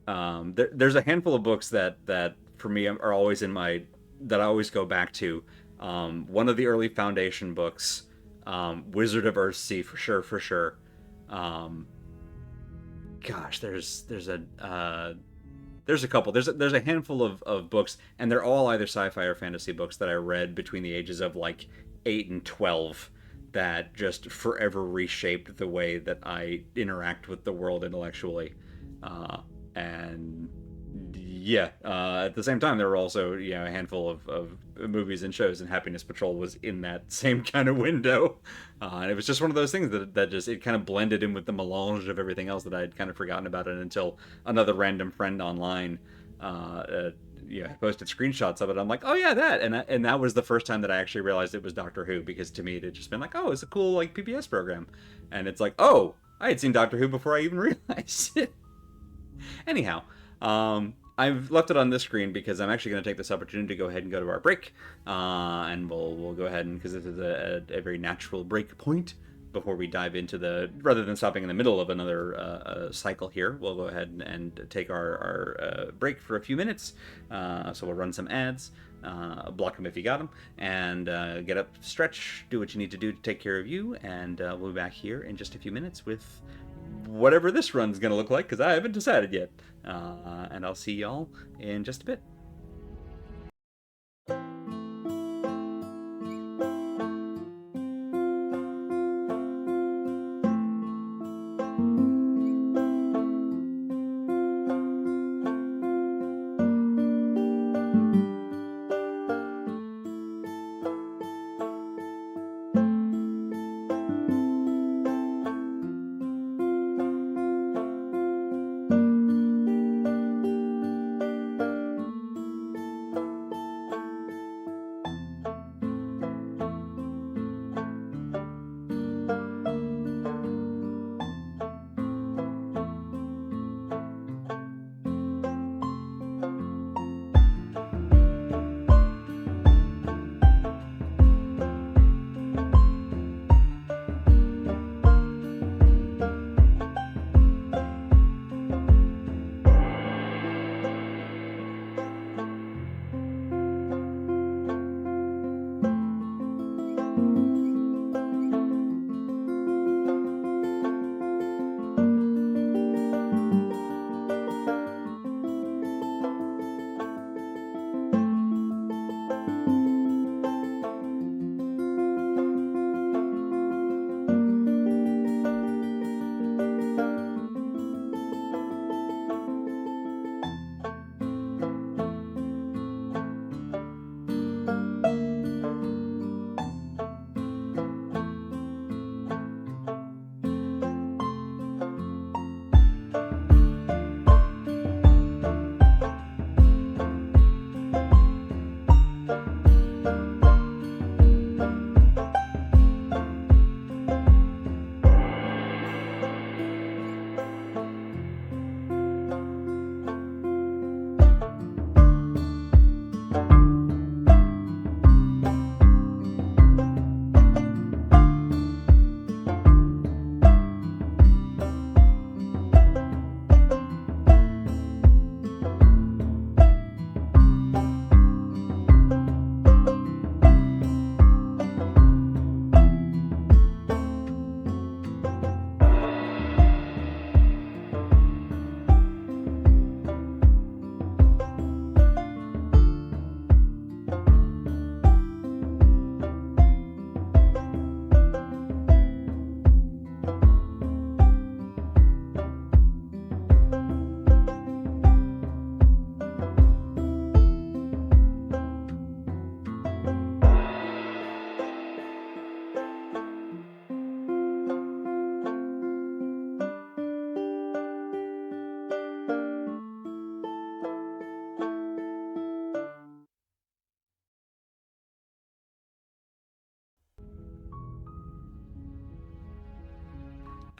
S1: there's a handful of books that for me are always that I always go back to. One of the early Foundation books, Wizard of Earthsea, for sure. Gosh, there's a couple. There's a handful of books, and they're all either sci-fi or fantasy books that I read between the ages of, like, 8 and 12 that just forever reshaped the way that I interact with the world intellectually. And yeah, at the same time, there were also, you know, a handful of movies and shows, and Happiness Patrol was in that same kind of window. And it was just one of those things that just, it kind of blended in with the melange of everything else that I had kind of forgotten about it until another random friend online posted screenshots of it. I'm like, oh yeah, that. And that was the first time that I actually realized it was Doctor Who, because to me it had just been like, oh, it's a cool, like, PBS program. And it's like, oh, I had seen Doctor Who before I even realized it. Anyhow, I've left it on this screen because I'm actually going to take this opportunity to go ahead and go to our break, and we'll go ahead, and because this is a very natural break point before we dive into rather than stopping in the middle of another cycle here, we'll go ahead and take our break for a few minutes. So we'll run some ads, block them if you got them, and get up, stretch, do what you need to do to take care of you, and we'll be back here in just a few minutes with whatever this run's going to look like, because I haven't decided yet. And I'll see y'all in just a bit.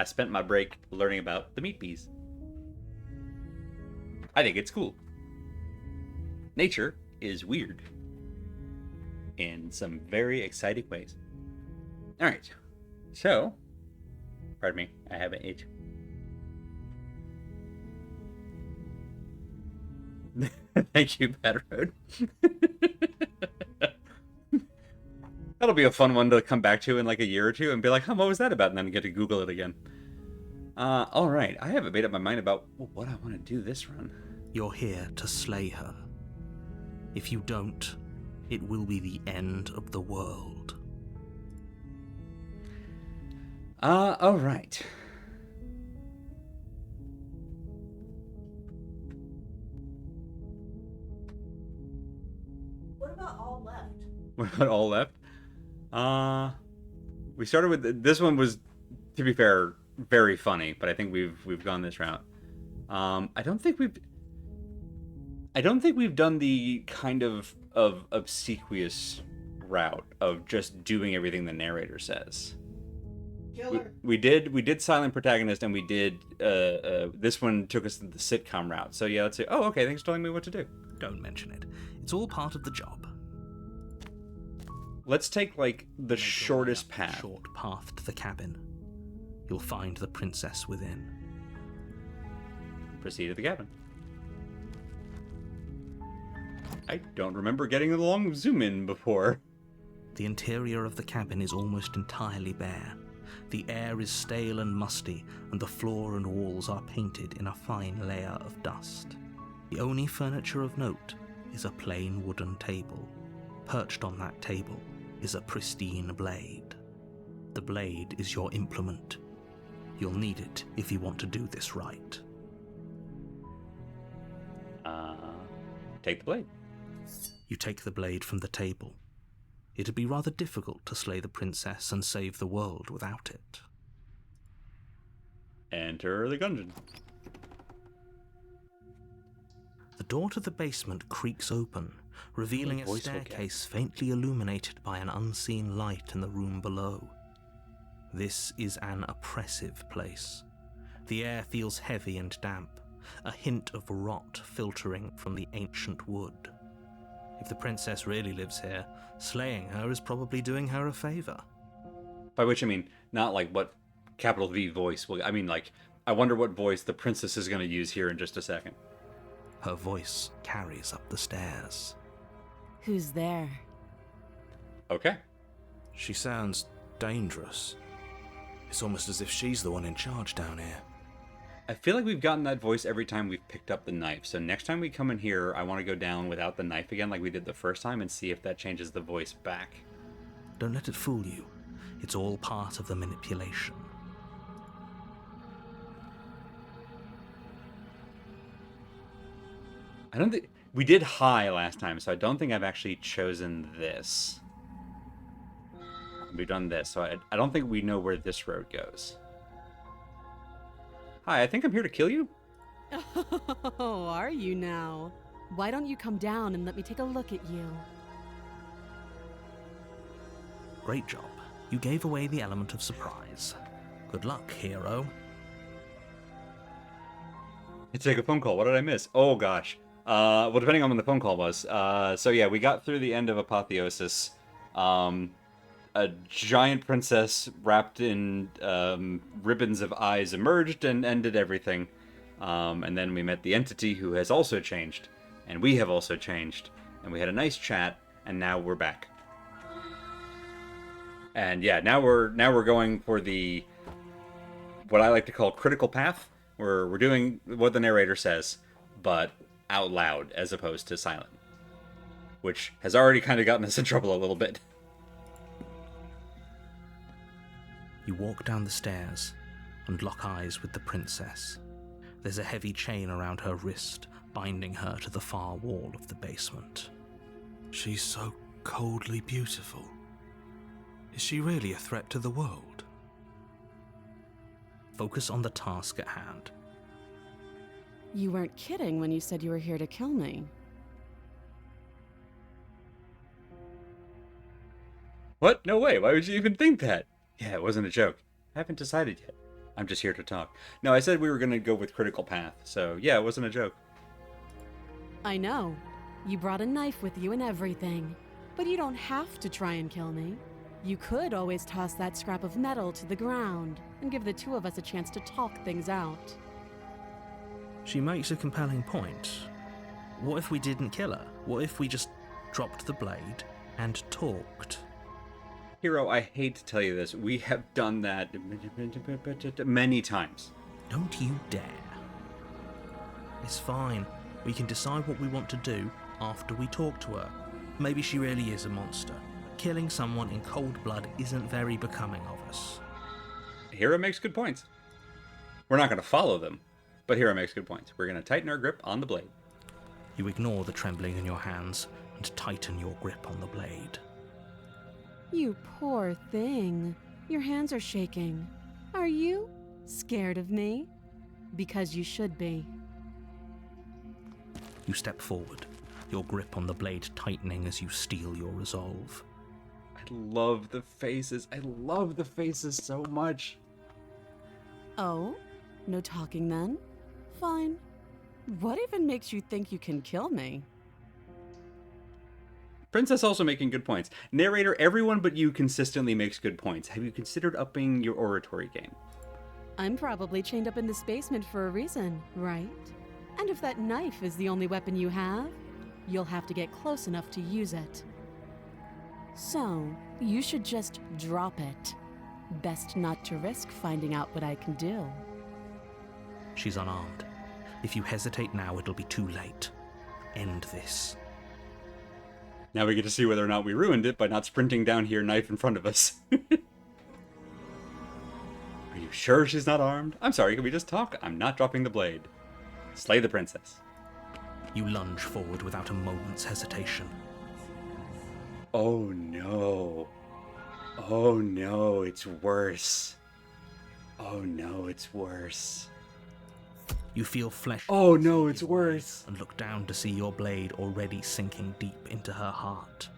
S1: I spent my break learning about the meat bees. I think it's cool. Nature is weird in some very exciting ways. All right, so, pardon me, I have an itch. Thank you, Bad Road. That'll be a fun one to come back to in like a year or two and be like, huh, what was that about? And then get to Google it again. All right, I haven't made up my mind about what I want to do this run.
S2: You're here to slay her. If you don't, it will be the end of the world.
S1: All right.
S5: What about all left?
S1: What about all left? We started with this one was, to be fair, very funny, but I think we've gone this route. I don't think we've done the kind of obsequious route of just doing everything the narrator says.
S5: Killer.
S1: We did silent protagonist, and we did this one took us to the sitcom route. So yeah, let's say, oh, okay, thanks for telling me what to do.
S2: Don't mention it. It's all part of the job.
S1: Let's take like the
S2: Make your way
S1: shortest
S2: up the
S1: path.
S2: short path to the cabin. You'll find the princess within.
S1: Proceed to the cabin. I don't remember getting the long zoom in before.
S2: The interior of the cabin is almost entirely bare. The air is stale and musty, and the floor and walls are painted in a fine layer of dust. The only furniture of note is a plain wooden table. Perched on that table is a pristine blade. The blade is your implement. You'll need it if you want to do this right.
S1: Take the blade.
S2: You take the blade from the table. It'd be rather difficult to slay the princess and save the world without it.
S1: Enter the dungeon.
S2: The door to the basement creaks open, revealing a
S1: voice will get.
S2: staircase faintly illuminated by an unseen light in the room below. This is an oppressive place. The air feels heavy and damp, a hint of rot filtering from the ancient wood. If the princess really lives here, slaying her is probably doing her a favor.
S1: By which I mean not like what capital V voice will. I mean like I wonder what voice the princess is going to use here in just a second.
S2: Her voice carries up the stairs.
S7: Who's there?
S1: Okay.
S3: She sounds dangerous. It's almost as if she's the one in charge down here.
S1: I feel like we've gotten that voice every time we've picked up the knife. So next time we come in here, I want to go down without the knife again like we did the first time and see if that changes the voice back.
S2: Don't let it fool you. It's all part of the manipulation.
S1: I don't think we did high last time, so I don't think I've actually chosen this. We've done this, so I don't think we know where this road goes. Hi, I think I'm here to kill you.
S7: Oh, are you now? Why don't you come down and let me take a look at you?
S2: Great job. You gave away the element of surprise. Good luck, hero.
S1: Take a phone call. What did I miss? Oh gosh. Well, depending on when the phone call was. So yeah, we got through the end of Apotheosis. A giant princess wrapped in ribbons of eyes emerged and ended everything. And then we met the entity who has also changed, and we have also changed, and we had a nice chat, and now we're back. And yeah, now we're going for the what I like to call critical path. We're doing what the narrator says, but out loud as opposed to silent, which has already kind of gotten us in trouble a little bit.
S2: You walk down the stairs and lock eyes with the princess. There's a heavy chain around her wrist, binding her to the far wall of the basement.
S3: She's so coldly beautiful. Is she really a threat to the world?
S2: Focus on the task at hand.
S7: You weren't kidding when you said you were here to kill me.
S1: What? No way. Why would you even think that? Yeah, it wasn't a joke. I haven't decided yet. I'm just here to talk. No, I said we were going to go with critical path, so yeah, it wasn't a joke.
S7: I know. You brought a knife with you and everything. But you don't have to try and kill me. You could always toss that scrap of metal to the ground and give the two of us a chance to talk things out.
S2: She makes a compelling point. What if we didn't kill her? What if we just dropped the blade and talked?
S1: Hero, I hate to tell you this, we have done that many times.
S2: Don't you dare. It's fine. We can decide what we want to do after we talk to her. Maybe she really is a monster. Killing someone in cold blood isn't very becoming of us.
S1: Hero makes good points. We're not going to follow them, but Hero makes good points. We're going to tighten our grip on the blade.
S2: You ignore the trembling in your hands and tighten your grip on the blade.
S7: You poor thing. Your hands are shaking. Are you scared of me? Because you should be.
S2: You step forward, your grip on the blade tightening as you steel your resolve.
S1: I love the faces. I love the faces so much.
S7: Oh? No talking then? Fine. What even makes you think you can kill me?
S1: Princess also making good points. Narrator, everyone but you consistently makes good points. Have you considered upping your oratory game?
S7: I'm probably chained up in this basement for a reason, right? And if that knife is the only weapon you have, you'll have to get close enough to use it. So, you should just drop it. Best not to risk finding out what I can do.
S2: She's unarmed. If you hesitate now, it'll be too late. End this.
S1: Now we get to see whether or not we ruined it by not sprinting down here, knife in front of us. Are you sure she's not armed? I'm sorry, can we just talk? I'm not dropping the blade. Slay the princess.
S2: You lunge forward without a moment's hesitation.
S1: Oh no. Oh no, it's worse. Oh no, it's worse.
S2: You feel flesh.
S1: Oh no, it's worse.
S2: And look down to see your blade already sinking deep into her heart.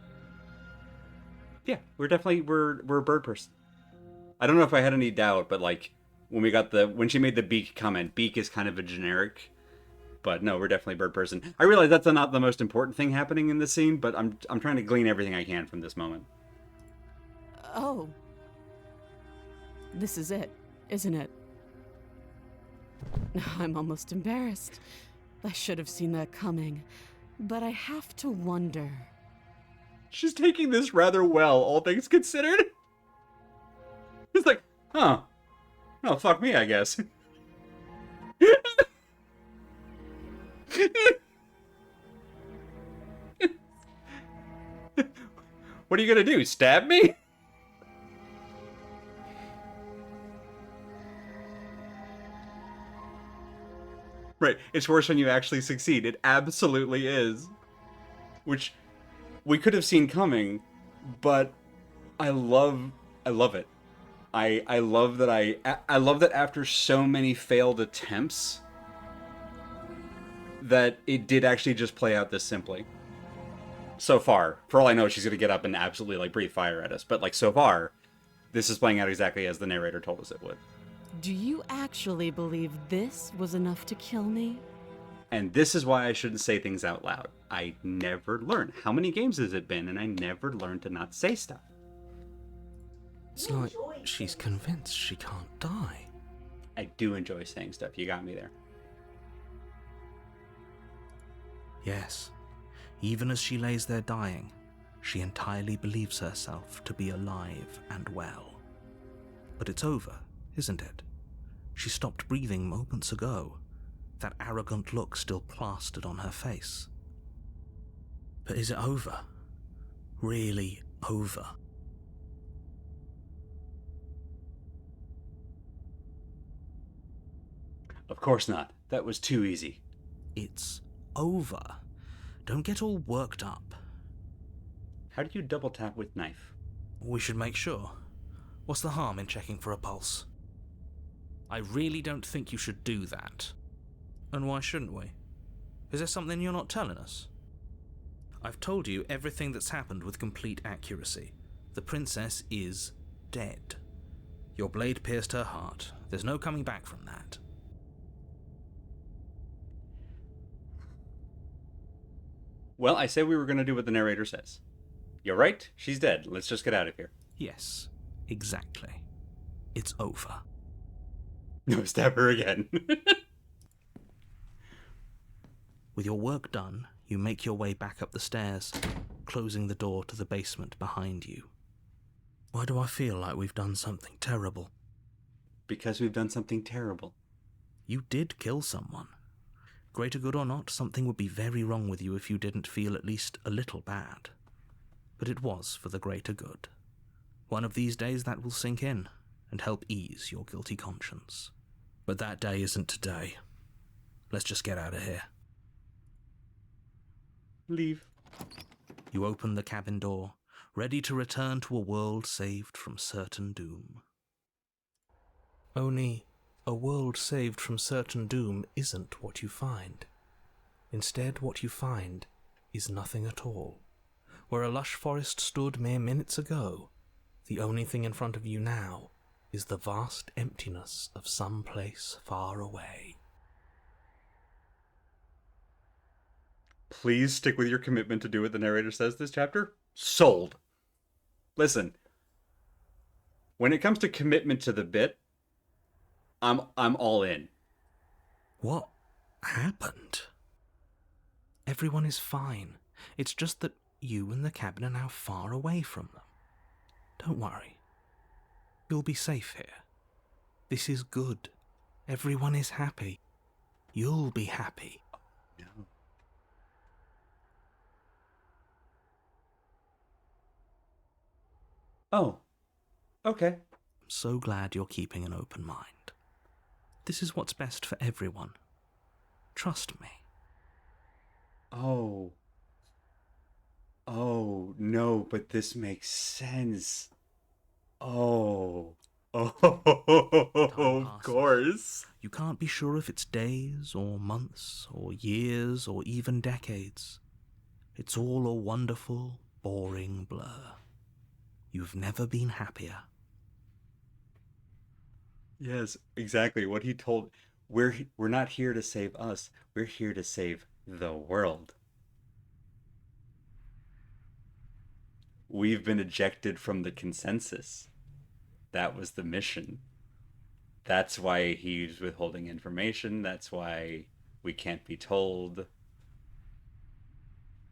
S1: Yeah, we're a bird person. I don't know if I had any doubt, but like when she made the beak comment, beak is kind of a generic. But no, we're definitely bird person. I realize that's not the most important thing happening in this scene, but I'm trying to glean everything I can from this moment.
S7: Oh. This is it, isn't it? I'm almost embarrassed. I should have seen that coming. But I have to wonder.
S1: She's taking this rather well, all things considered. It's like, huh. Oh, fuck me, I guess. What are you gonna do? Stab me? Right, it's worse when you actually succeed. It absolutely is. Which we could have seen coming, but I love it. I love that I love that after so many failed attempts that it did actually just play out this simply. So far, for all I know, she's gonna get up and absolutely like breathe fire at us. But like so far, this is playing out exactly as the narrator told us it would.
S7: Do you actually believe this was enough to kill me?
S1: And this is why I shouldn't say things out loud. I never learn. How many games has it been? And I never learned to not say stuff.
S3: It's like she's convinced she can't die.
S1: I do enjoy saying stuff. You got me there.
S2: Yes, even as she lays there dying, she entirely believes herself to be alive and well. But it's over, isn't it? She stopped breathing moments ago, that arrogant look still plastered on her face. But is it over? Really over?
S1: Of course not. That was too easy.
S2: It's over. Don't get all worked up.
S1: How do you double tap with knife?
S2: We should make sure. What's the harm in checking for a pulse? I really don't think you should do that. And why shouldn't we? Is there something you're not telling us? I've told you everything that's happened with complete accuracy. The princess is dead. Your blade pierced her heart. There's no coming back from that.
S1: Well, I said we were going to do what the narrator says. You're right. She's dead. Let's just get out of here.
S2: Yes, exactly. It's over.
S1: No, stab her again.
S2: With your work done, you make your way back up the stairs, closing the door to the basement behind you. Why do I feel like we've done something terrible?
S1: Because we've done something terrible.
S2: You did kill someone. Greater good or not, something would be very wrong with you if you didn't feel at least a little bad. But it was for the greater good. One of these days that will sink in and help ease your guilty conscience. But that day isn't today. Let's just get out of here.
S1: Leave.
S2: You open the cabin door, ready to return to a world saved from certain doom. Only, a world saved from certain doom isn't what you find. Instead, what you find is nothing at all. Where a lush forest stood mere minutes ago, the only thing in front of you now is the vast emptiness of some place far away.
S1: Please stick with your commitment to do what the narrator says this chapter. Sold. Listen. When it comes to commitment to the bit, I'm all in.
S2: What happened? Everyone is fine. It's just that you and the cabin are now far away from them. Don't worry. You'll be safe here. This is good. Everyone is happy. You'll be happy.
S1: No. Oh. Okay.
S2: I'm so glad you're keeping an open mind. This is what's best for everyone. Trust me.
S1: Oh. Oh, no, but this makes sense. Oh. Oh, of course.
S2: You can't be sure if it's days or months or years or even decades. It's all a wonderful, boring blur. You've never been happier.
S1: Yes, exactly. What he told. We're not here to save us. We're here to save the world. We've been ejected from the consensus. That was the mission. That's why he's withholding information. That's why we can't be told.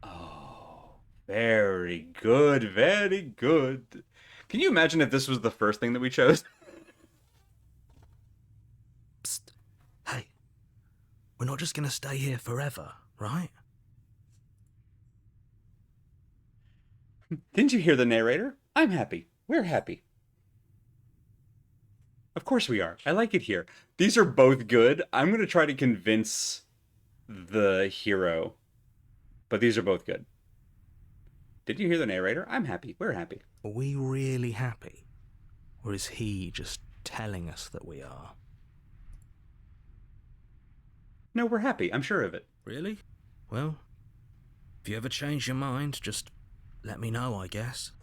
S1: Oh, very good, very good. Can you imagine if this was the first thing that we chose?
S2: Psst. Hey, we're not just going to stay here forever, right?
S1: Didn't you hear the narrator? I'm happy. We're happy. Of course we are. I like it here. These are both good. I'm going to try to convince the hero, but these are both good. Did you hear the narrator? I'm happy. We're happy.
S2: Are we really happy? Or is he just telling us that we are?
S1: No, we're happy. I'm sure of it.
S2: Really? Well, if you ever change your mind, just let me know, I guess.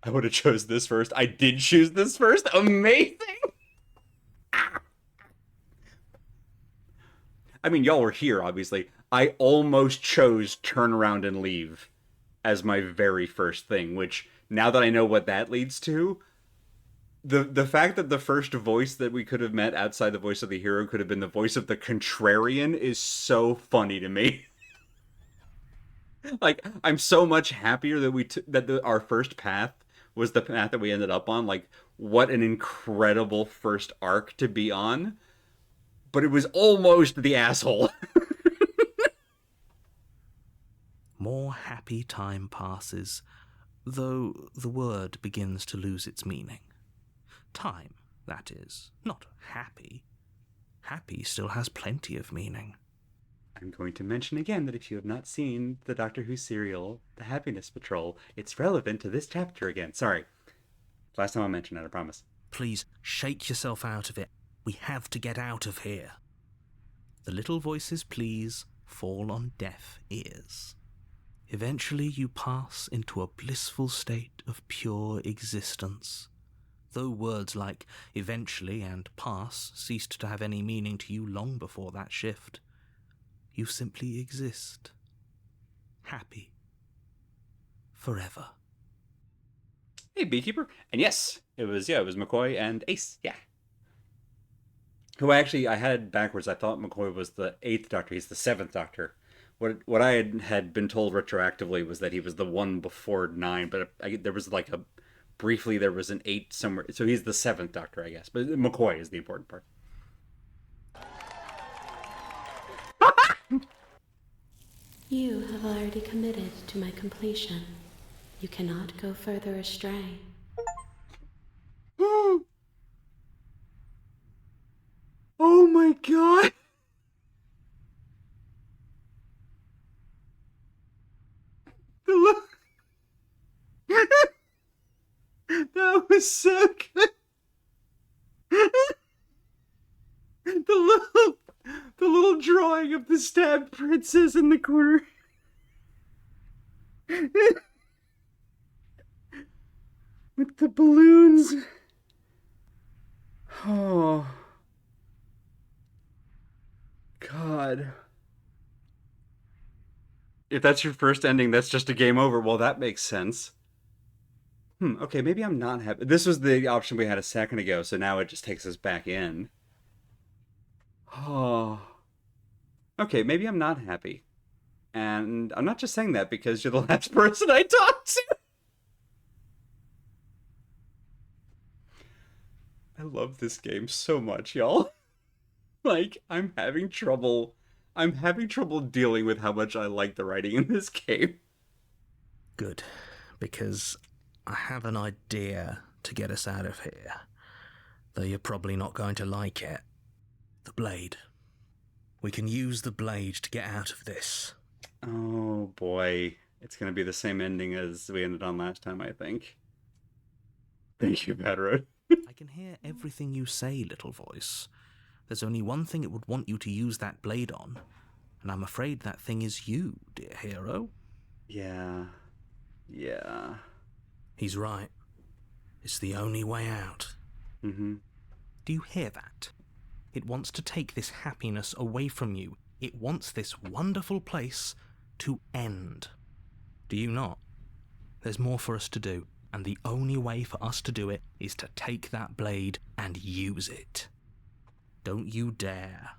S1: I would have chose this first. I did choose this first. Amazing! I mean, y'all were here, obviously. I almost chose turn around and leave as my very first thing, which, now that I know what that leads to, the fact that the first voice that we could have met outside the voice of the hero could have been the voice of the contrarian is so funny to me. Like, I'm so much happier that our first path was the path that we ended up on. Like, what an incredible first arc to be on. But it was almost the asshole.
S2: More happy time passes, though the word begins to lose its meaning. Time, that is, not happy. Happy still has plenty of meaning.
S1: I'm going to mention again that if you have not seen the Doctor Who serial, The Happiness Patrol, it's relevant to this chapter again. Sorry. Last time I mentioned it, I promise.
S2: Please, shake yourself out of it. We have to get out of here. The little voices, please, fall on deaf ears. Eventually you pass into a blissful state of pure existence, Though words like eventually and pass ceased to have any meaning to you long before that shift, you simply exist. Happy. Forever.
S1: Hey, Beekeeper. And yes, it was McCoy and Ace. Yeah. Who I had backwards. I thought McCoy was the 8th Doctor. He's the 7th Doctor. What I had been told retroactively was that he was the one before 9, but there was like briefly there was an 8 somewhere. So he's the 7th Doctor, I guess. But McCoy is the important part.
S6: You have already committed to my completion. You cannot go further astray.
S1: Oh my god! The look. That was so good. The little drawing of the stabbed princess in the corner. With the balloons. Oh. God. If that's your first ending, that's just a game over. Well, that makes sense. Okay, maybe I'm not happy. This was the option we had a second ago, so now it just takes us back in. Oh. Okay, maybe I'm not happy. And I'm not just saying that because you're the last person I talked to. I love this game so much, y'all. Like, I'm having trouble dealing with how much I like the writing in this game.
S2: Good, because I have an idea to get us out of here, though you're probably not going to like it. The blade. We can use the blade to get out of this.
S1: Oh boy, it's gonna be the same ending as we ended on last time, I think. Thank you, Badroad.
S2: I can hear everything you say, little voice. There's only one thing it would want you to use that blade on, and I'm afraid that thing is you, dear hero.
S1: Yeah.
S2: He's right. It's the only way out.
S1: Mm-hmm.
S2: Do you hear that? It wants to take this happiness away from you. It wants this wonderful place to end. Do you not? There's more for us to do, and the only way for us to do it is to take that blade and use it. Don't you dare.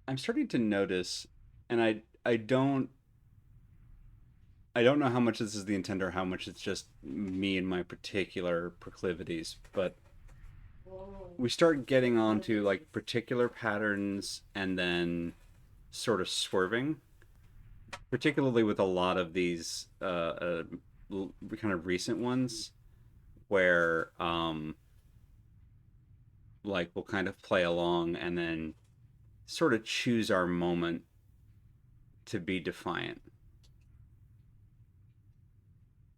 S1: I'm starting to notice, and I don't know how much this is the intent or how much it's just me and my particular proclivities, but we start getting onto like particular patterns and then sort of swerving, particularly with a lot of these kind of recent ones where like we'll kind of play along and then sort of choose our moment to be defiant.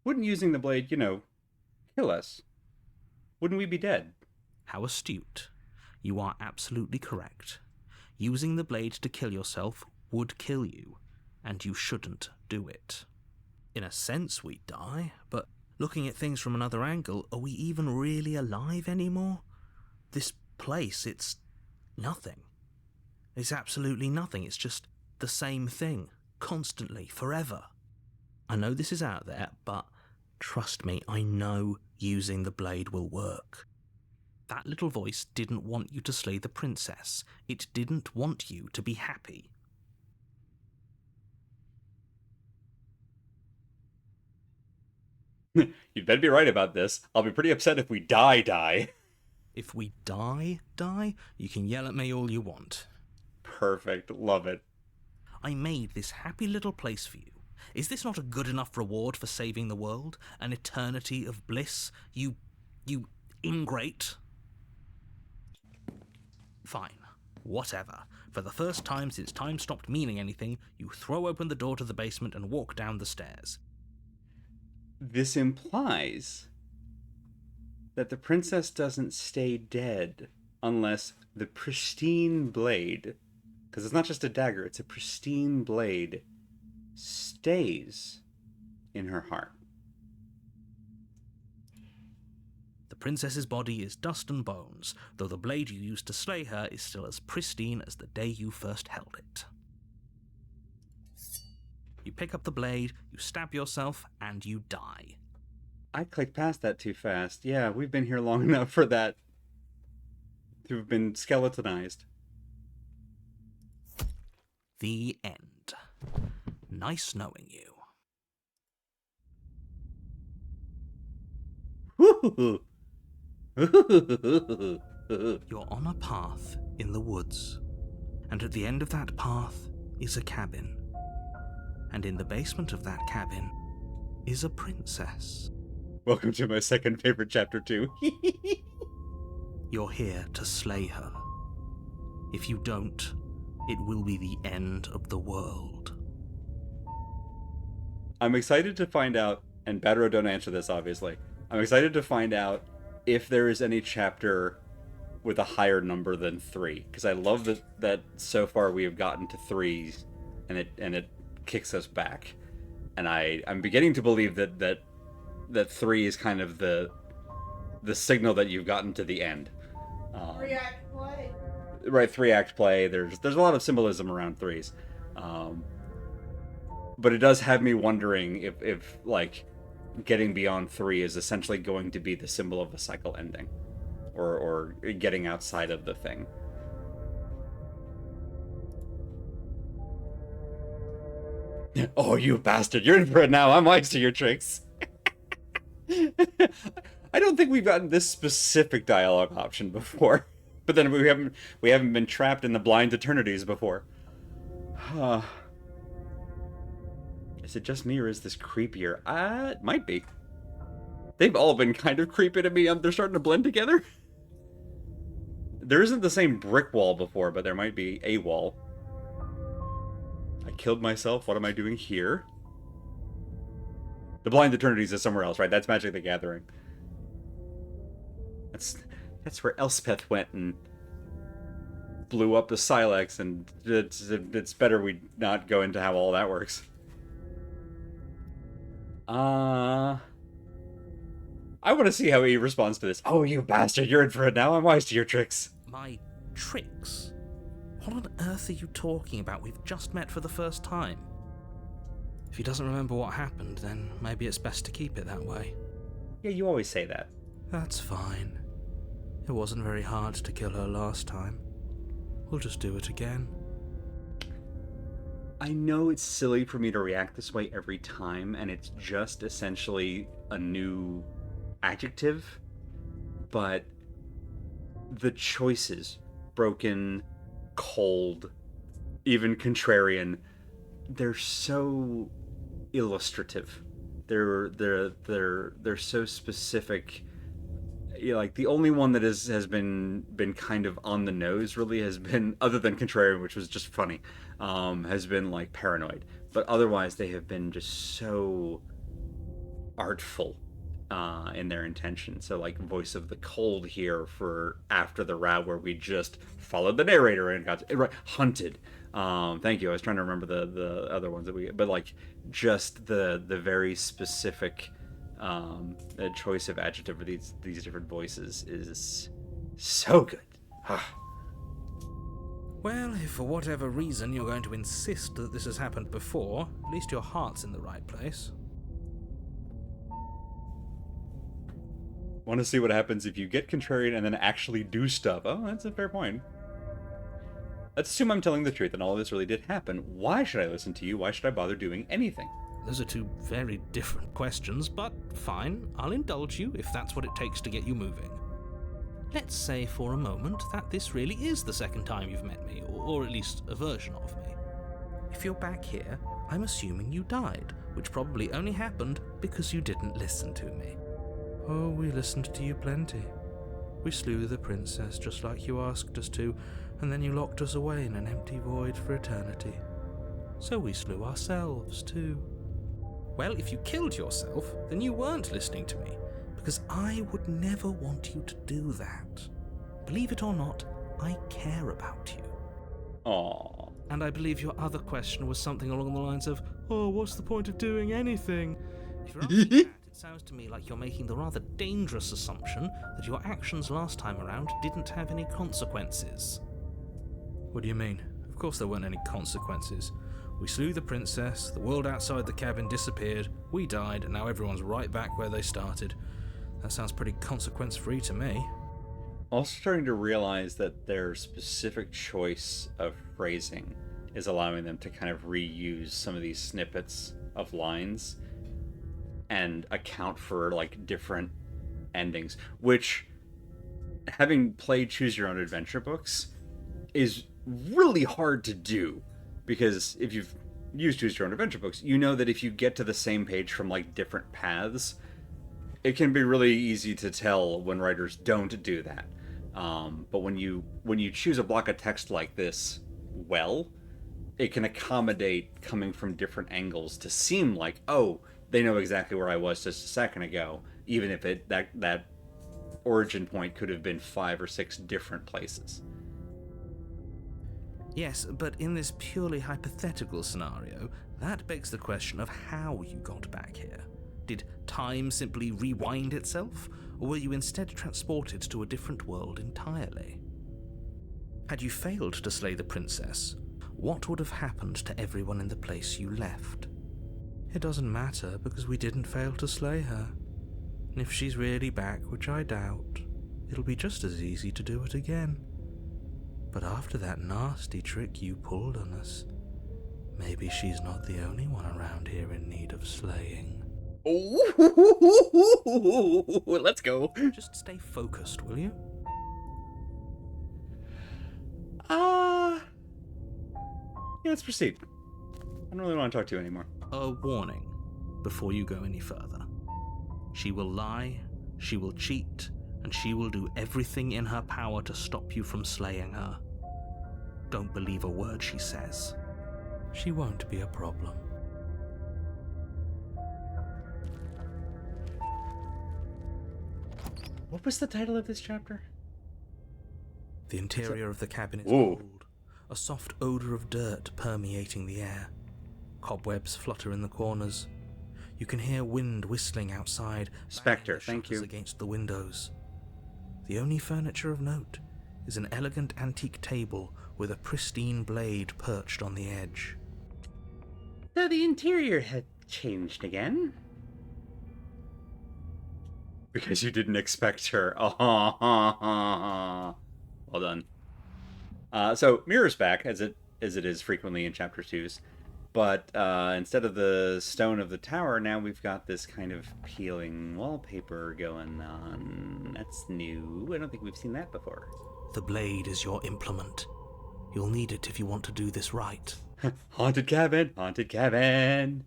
S1: Wouldn't using the blade, kill us? Wouldn't we be dead?
S2: How astute. You are absolutely correct. Using the blade to kill yourself would kill you, and you shouldn't do it. In a sense, we die, but looking at things from another angle, are we even really alive anymore? This place, it's nothing. It's absolutely nothing. It's just the same thing, constantly, forever. I know this is out there, but trust me, I know using the blade will work. That little voice didn't want you to slay the princess. It didn't want you to be happy.
S1: You'd better be right about this. I'll be pretty upset if we die.
S2: If we die, you can yell at me all you want.
S1: Perfect. Love it.
S2: I made this happy little place for you. Is this not a good enough reward for saving the world? An eternity of bliss? You ingrate? Fine. Whatever. For the first time since time stopped meaning anything, you throw open the door to the basement and walk down the stairs.
S1: This implies that the princess doesn't stay dead unless the pristine blade because it's not just a dagger, it's a pristine blade, stays in her heart.
S2: The princess's body is dust and bones, though the blade you used to slay her is still as pristine as the day you first held it. You pick up the blade, you stab yourself, and you die.
S1: I clicked past that too fast. Yeah, we've been here long enough for that to have been skeletonized.
S2: The end. Nice knowing you. You're on a path in the woods, and at the end of that path is a cabin. And in the basement of that cabin is a princess.
S1: Welcome to my second favorite chapter too.
S2: You're here to slay her. If you don't, it will be the end of the world.
S1: I'm excited to find out, and Badro, don't answer this obviously. I'm excited to find out if there is any chapter with a higher number than 3, because I love that so far we have gotten to 3, and it kicks us back, and I'm beginning to believe that 3 is kind of the signal that you've gotten to the end.
S5: 3-act play.
S1: Right, 3-act play. There's a lot of symbolism around 3s, but it does have me wondering if like getting beyond 3 is essentially going to be the symbol of the cycle ending, or getting outside of the thing. Oh, you bastard! You're in for it now. I'm wise to your tricks. I don't think we've gotten this specific dialogue option before, but then we haven't been trapped in the blind eternities before. Is it just me, or is this creepier? It might be. They've all been kind of creepy to me. They're starting to blend together. There isn't the same brick wall before, but there might be a wall. I killed myself. What am I doing here? The Blind Eternities is somewhere else, right? That's Magic the Gathering. That's where Elspeth went and blew up the Silex, and it's better we not go into how all that works. I want to see how he responds to this. Oh, you bastard, you're in for it now. I'm wise to your tricks.
S2: My tricks? What on earth are you talking about? We've just met for the first time. If he doesn't remember what happened, then maybe it's best to keep it that way.
S1: Yeah, you always say that.
S2: That's fine. It wasn't very hard to kill her last time. We'll just do it again.
S1: I know it's silly for me to react this way every time, and it's just essentially a new adjective, but the choices, broken, cold, even contrarian, they're so illustrative. They're so specific. Yeah, like the only one that has been kind of on the nose really has been, other than contrarian, which was just funny, has been like paranoid. But otherwise, they have been just so artful in their intention. So like Voice of the Cold here for after the row, where we just followed the narrator and got right, hunted. Thank you. I was trying to remember the other ones that we, but like just the very specific choice of adjective for these different voices is so good.
S2: Well, if for whatever reason you're going to insist that this has happened before, at least your heart's in the right place.
S1: Want to see what happens if you get contrarian and then actually do stuff? Oh, that's a fair point. Let's assume I'm telling the truth and all of this really did happen. Why should I listen to you? Why should I bother doing anything?
S2: Those are two very different questions, but fine, I'll indulge you if that's what it takes to get you moving. Let's say for a moment that this really is the second time you've met me, or at least a version of me. If you're back here, I'm assuming you died, which probably only happened because you didn't listen to me.
S3: Oh, we listened to you plenty. We slew the princess just like you asked us to, and then you locked us away in an empty void for eternity. So we slew ourselves too.
S2: Well, if you killed yourself, then you weren't listening to me, because I would never want you to do that. Believe it or not, I care about you.
S1: Aww.
S3: And I believe your other question was something along the lines of, oh, what's the point of doing anything?
S2: If you're asking that, it sounds to me like you're making the rather dangerous assumption that your actions last time around didn't have any consequences.
S3: What do you mean? Of course there weren't any consequences. We slew the princess, the world outside the cabin disappeared, we died, and now everyone's right back where they started. That sounds pretty consequence-free to me.
S1: Also starting to realize that their specific choice of phrasing is allowing them to kind of reuse some of these snippets of lines and account for like different endings, which, having played Choose Your Own Adventure books, is really hard to do, because if you've used Choose Your Own Adventure books, you know that if you get to the same page from like different paths, it can be really easy to tell when writers don't do that. But when you choose a block of text like this well, it can accommodate coming from different angles to seem like, oh, they know exactly where I was just a second ago, even if that origin point could have been 5 or 6 different places.
S2: Yes, but in this purely hypothetical scenario, that begs the question of how you got back here. Did time simply rewind itself, or were you instead transported to a different world entirely? Had you failed to slay the princess, what would have happened to everyone in the place you left?
S3: It doesn't matter, because we didn't fail to slay her. And if she's really back, which I doubt, it'll be just as easy to do it again. But after that nasty trick you pulled on us, maybe she's not the only one around here in need of slaying.
S1: Oh, let's go.
S2: Just stay focused, will you?
S1: Yeah, let's proceed. I don't really want to talk to you anymore.
S2: A warning before you go any further. She will lie, she will cheat, and she will do everything in her power to stop you from slaying her. Don't believe a word she says.
S3: She won't be a problem.
S1: What was the title of this chapter?
S2: The interior of the cabin is
S1: Ooh.
S2: cold, a soft odor of dirt permeating the air. Cobwebs flutter in the corners. You can hear wind whistling outside,
S1: Spectre,
S2: banging the
S1: thank
S2: shutters
S1: you.
S2: against the windows. The only furniture of note is an elegant antique table with a pristine blade perched on the edge.
S1: So the interior had changed again. Because you didn't expect her. Well done. So Mirror's back, as it is frequently in Chapter 2s. But instead of the stone of the tower, now we've got this kind of peeling wallpaper going on. That's new. I don't think we've seen that before.
S2: The blade is your implement. You'll need it if you want to do this right.
S1: Haunted cabin, haunted cabin.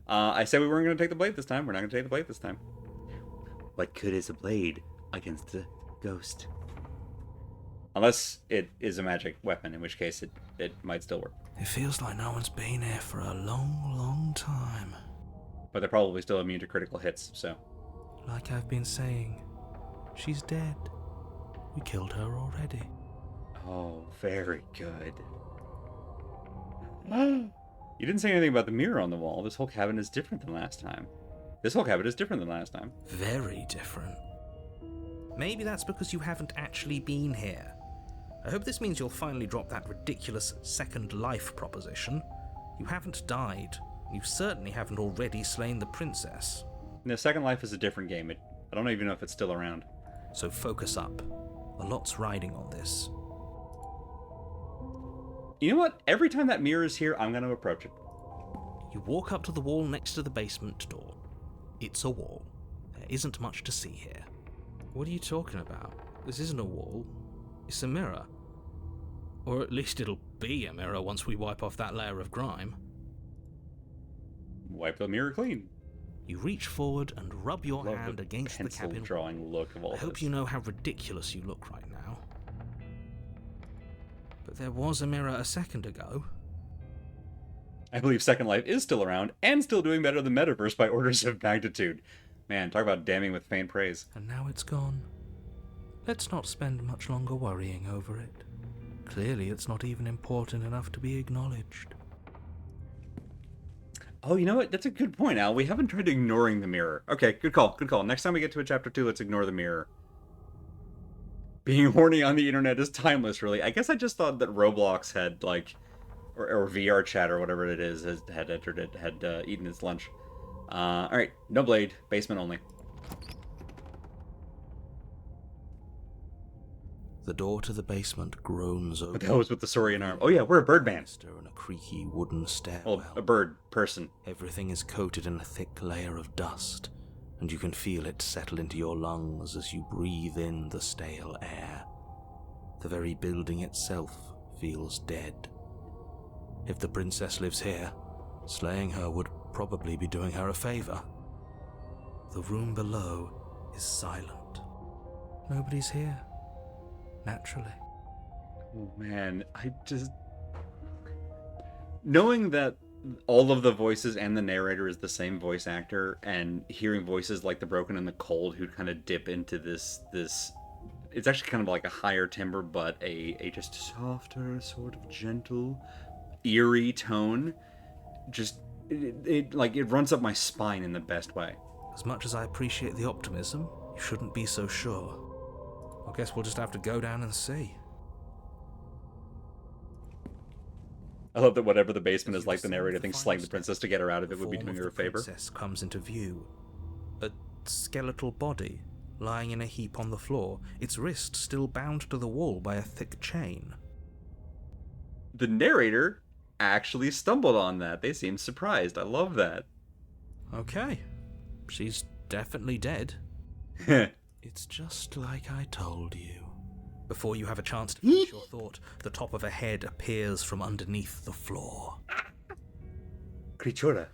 S1: I said we weren't going to take the blade this time. We're not going to take the blade this time. What good is a blade against a ghost? Unless it is a magic weapon, in which case it might still work.
S3: It feels like no one's been here for a long, long time.
S1: But they're probably still immune to critical hits, so.
S3: Like I've been saying, she's dead. We killed her already.
S1: Oh, very good. You didn't say anything about the mirror on the wall. This whole cabin is different than last time. This whole cabin is different than last time.
S3: Very different.
S2: Maybe that's because you haven't actually been here. I hope this means you'll finally drop that ridiculous second life proposition. You haven't died. You certainly haven't already slain the princess.
S1: The Second Life is a different game. I don't even know if it's still around.
S2: So focus up. A lot's riding on this.
S1: You know what? Every time that mirror is here, I'm going to approach it.
S2: You walk up to the wall next to the basement door. It's a wall. There isn't much to see here.
S3: What are you talking about? This isn't a wall. It's a mirror. Or at least it'll be a mirror once we wipe off that layer of grime.
S1: Wipe the mirror clean.
S2: You reach forward and rub your
S1: Love
S2: hand
S1: the
S2: against the
S1: pencil
S2: cabin.
S1: drawing look of all
S2: I hope
S1: this.
S2: you know how ridiculous you look right now.
S3: But there was a mirror a second ago.
S1: I believe Second Life is still around and still doing better than Metaverse by orders of magnitude. Man, talk about damning with faint praise.
S3: And now it's gone. Let's not spend much longer worrying over it. Clearly, it's not even important enough to be acknowledged.
S1: Oh, you know what? That's a good point, Al. We haven't tried ignoring the mirror. Okay, good call, good call. Next time we get to a chapter 2, let's ignore the mirror. Being horny on the internet is timeless, really. I guess I just thought that Roblox had, like, or VR chat or whatever it is, had entered it, had eaten its lunch. Alright, no blade, basement only.
S3: The door to the basement groans
S1: What
S3: open.
S1: the hell was with the Saurian arm? Oh yeah, we're a bird man.
S3: And a creaky wooden stairwell.
S1: Well, a bird person.
S3: Everything is coated in a thick layer of dust, and you can feel it settle into your lungs as you breathe in the stale air. The very building itself feels dead. If the princess lives here, slaying her would probably be doing her a favor. The room below is silent. Nobody's here. Naturally.
S1: Oh man, I just... Knowing that all of the voices and the narrator is the same voice actor, and hearing voices like the Broken and the Cold who kind of dip into this... It's actually kind of like a higher timbre, but a just softer, sort of gentle, eerie tone. Just... It runs up my spine in the best way.
S3: As much as I appreciate the optimism, you shouldn't be so sure. I guess we'll just have to go down and see.
S1: I love that whatever the basement is like, the narrator thinks slaying the princess to get her out of it would be doing her a favor.
S3: The princess comes into view. A skeletal body lying in a heap on the floor, its wrist still bound to the wall by a thick chain.
S1: The narrator actually stumbled on that. They seem surprised. I love that.
S3: Okay. She's definitely dead. It's just like I told you. Before you have a chance to finish your thought, the top of a head appears from underneath the floor.
S1: Creatura.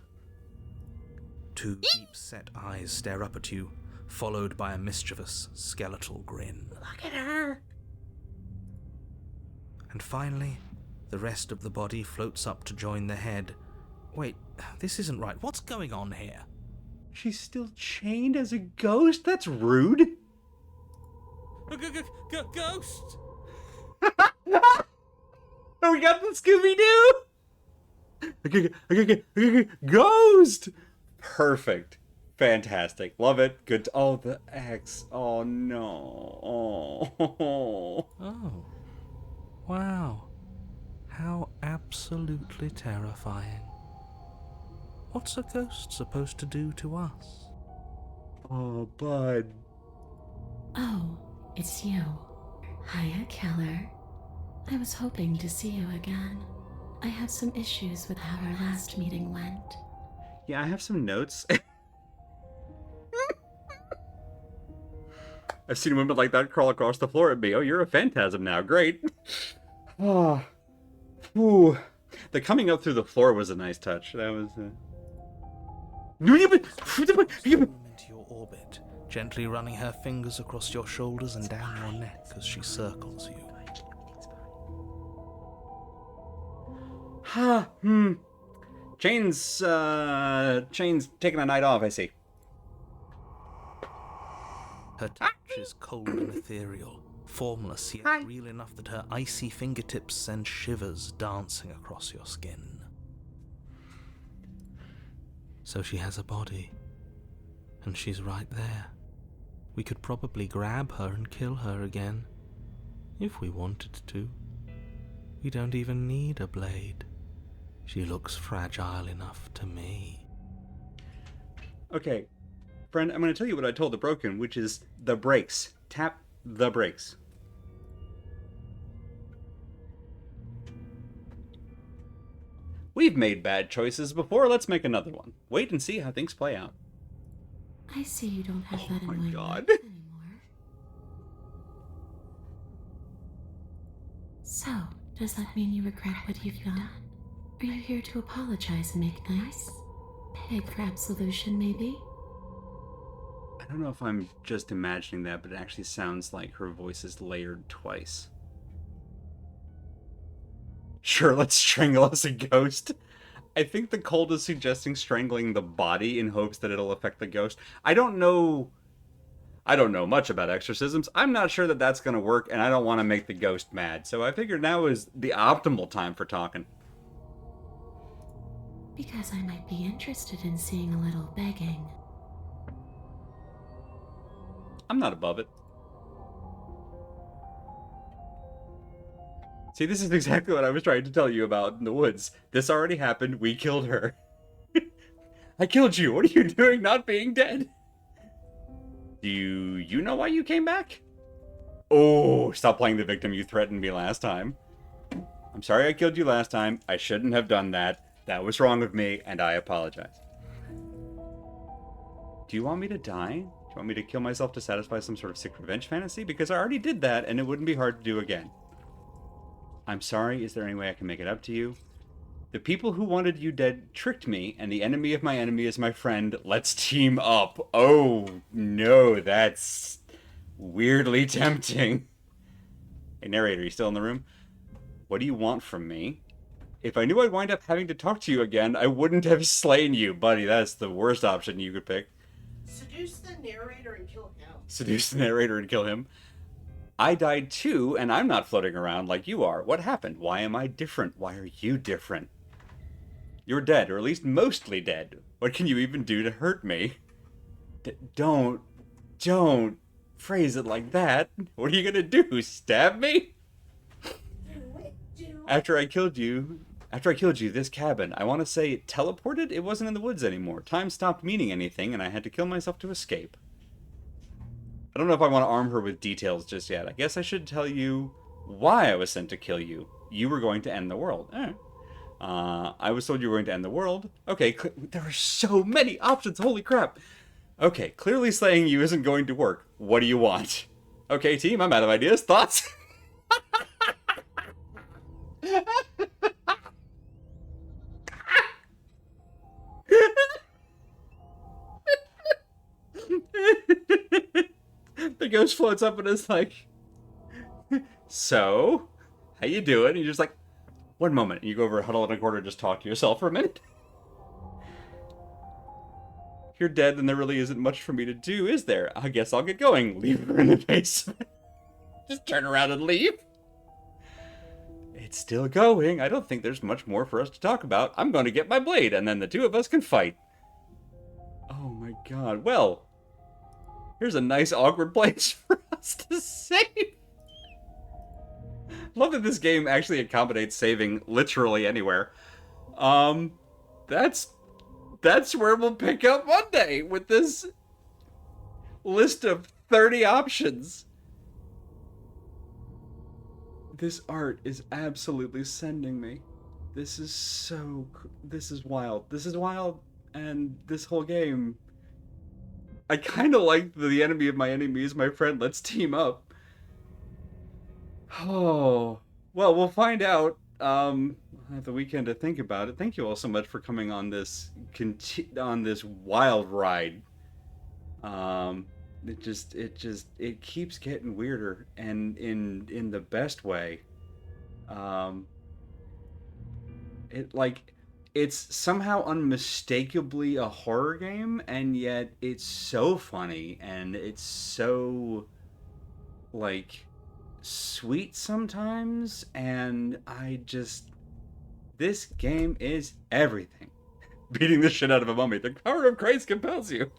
S3: Two deep-set eyes stare up at you, followed by a mischievous, skeletal grin.
S5: Look at her.
S3: And finally, the rest of the body floats up to join the head. Wait, this isn't right. What's going on here?
S1: She's still chained as a ghost? That's rude.
S3: Ghost!
S1: Oh, we got the Scooby-Doo! Ghost! Perfect. Fantastic. Love it. Good. Oh, the X. Oh, no. Oh.
S3: Oh. Wow. How absolutely terrifying. What's a ghost supposed to do to us?
S1: Oh, bud.
S6: Oh, it's you. Hiya, Keller. I was hoping to see you again. I have some issues with how our last meeting went.
S1: Yeah, I have some notes. I've seen women like that crawl across the floor at me. Oh, you're a phantasm now. Great. Oh. Ooh. The coming up through the floor was a nice touch. That was...
S3: Into your orbit, gently running her fingers across your shoulders and down your neck as she circles you.
S1: Chain's taking a night off, I see.
S3: Her touch is cold and ethereal, formless yet real enough that her icy fingertips send shivers dancing across your skin. So she has a body, and she's right there. We could probably grab her and kill her again, if we wanted to. We don't even need a blade. She looks fragile enough to me.
S1: Okay, friend, I'm going to tell you what I told the Broken, which is the brakes. Tap the brakes. We've made bad choices before, let's make another one. Wait and see how things play out.
S6: I see you don't have that
S1: my
S6: annoying
S1: God.
S6: laugh anymore. So, does that mean you regret what you've done? Are you here to apologize and make nice? Beg for absolution, maybe?
S1: I don't know if I'm just imagining that, but it actually sounds like her voice is layered twice. Sure, let's strangle us a ghost. I think the Cold is suggesting strangling the body in hopes that it'll affect the ghost. I don't know I don't know much about exorcisms. I'm not sure that that's going to work, and I don't want to make the ghost mad. So I figured now is the optimal time for talking.
S6: Because I might be interested in seeing a little begging.
S1: I'm not above it. See, this is exactly what I was trying to tell you about in the woods. This already happened. We killed her. I killed you. What are you doing not being dead? Do you know why you came back? Oh, stop playing the victim. You threatened me last time. I'm sorry I killed you last time. I shouldn't have done that. That was wrong of me, and I apologize. Do you want me to die? Do you want me to kill myself to satisfy some sort of sick revenge fantasy? Because I already did that, and it wouldn't be hard to do again. I'm sorry. Is there any way I can make it up to you? The people who wanted you dead tricked me, and the enemy of my enemy is my friend. Let's team up. Oh, no, that's weirdly tempting. Hey, narrator, you still in the room? What do you want from me? If I knew I'd wind up having to talk to you again, I wouldn't have slain you. Buddy, that's the worst option you could pick.
S5: Seduce the narrator and kill him.
S1: Seduce the narrator and kill him. I died too, and I'm not floating around like you are. What happened? Why am I different? Why are you different? You're dead, or at least mostly dead. What can you even do to hurt me? Don't phrase it like that. What are you gonna do? Stab me? After I killed you, this cabin, I want to say it teleported? It wasn't in the woods anymore. Time stopped meaning anything, and I had to kill myself to escape. I don't know if I want to arm her with details just yet. I guess I should tell you why I was sent to kill you. You were going to end the world. I was told you were going to end the world. Okay, there are so many options. Holy crap. Okay, clearly slaying you isn't going to work. What do you want? Okay, team, I'm out of ideas. Thoughts? The ghost floats up and is like, so, how you doing? And you're just like, one moment. And you go over, huddle in a corner, and just talk to yourself for a minute. You're dead, and there really isn't much for me to do, is there? I guess I'll get going. Leave her in the basement. Just turn around and leave. It's still going. I don't think there's much more for us to talk about. I'm going to get my blade, and then the two of us can fight. Oh my god. Well, here's a nice awkward place for us to save. Love that this game actually accommodates saving literally anywhere. That's where we'll pick up Monday with this list of 30 options. This art is absolutely sending me. This is wild. This is wild, and this whole game, I kind of like the enemy of my enemy is my friend. Let's team up. Oh, well, we'll find out. I'll have the weekend to think about it. Thank you all so much for coming on this wild ride. It keeps getting weirder, and in the best way. It's somehow unmistakably a horror game, and yet it's so funny, and it's so, sweet sometimes, and this game is everything. Beating the shit out of a mummy. The power of Christ compels you.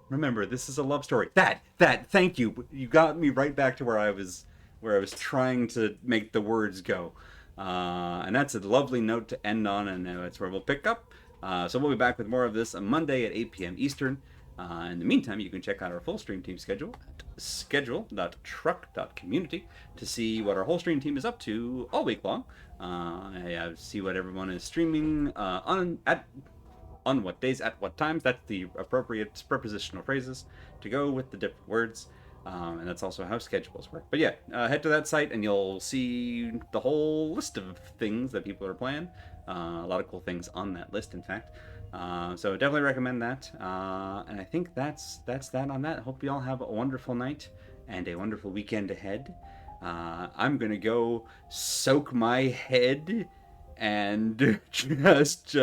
S1: Remember, this is a love story. Thank you. You got me right back to where I was trying to make the words go. And that's a lovely note to end on, and that's where we'll pick up. So we'll be back with more of this on Monday at 8 p.m. Eastern. In the meantime, you can check out our full stream team schedule at schedule.truck.community to see what our whole stream team is up to all week long. See what everyone is streaming on what days, at what times. That's the appropriate prepositional phrases to go with the different words. And that's also how schedules work. But yeah, head to that site and you'll see the whole list of things that people are playing. A lot of cool things on that list, in fact. So definitely recommend that. And I think that's that on that. Hope you all have a wonderful night and a wonderful weekend ahead. I'm going to go soak my head and just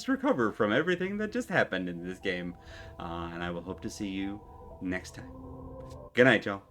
S1: recover from everything that just happened in this game. And I will hope to see you next time. Good night, y'all.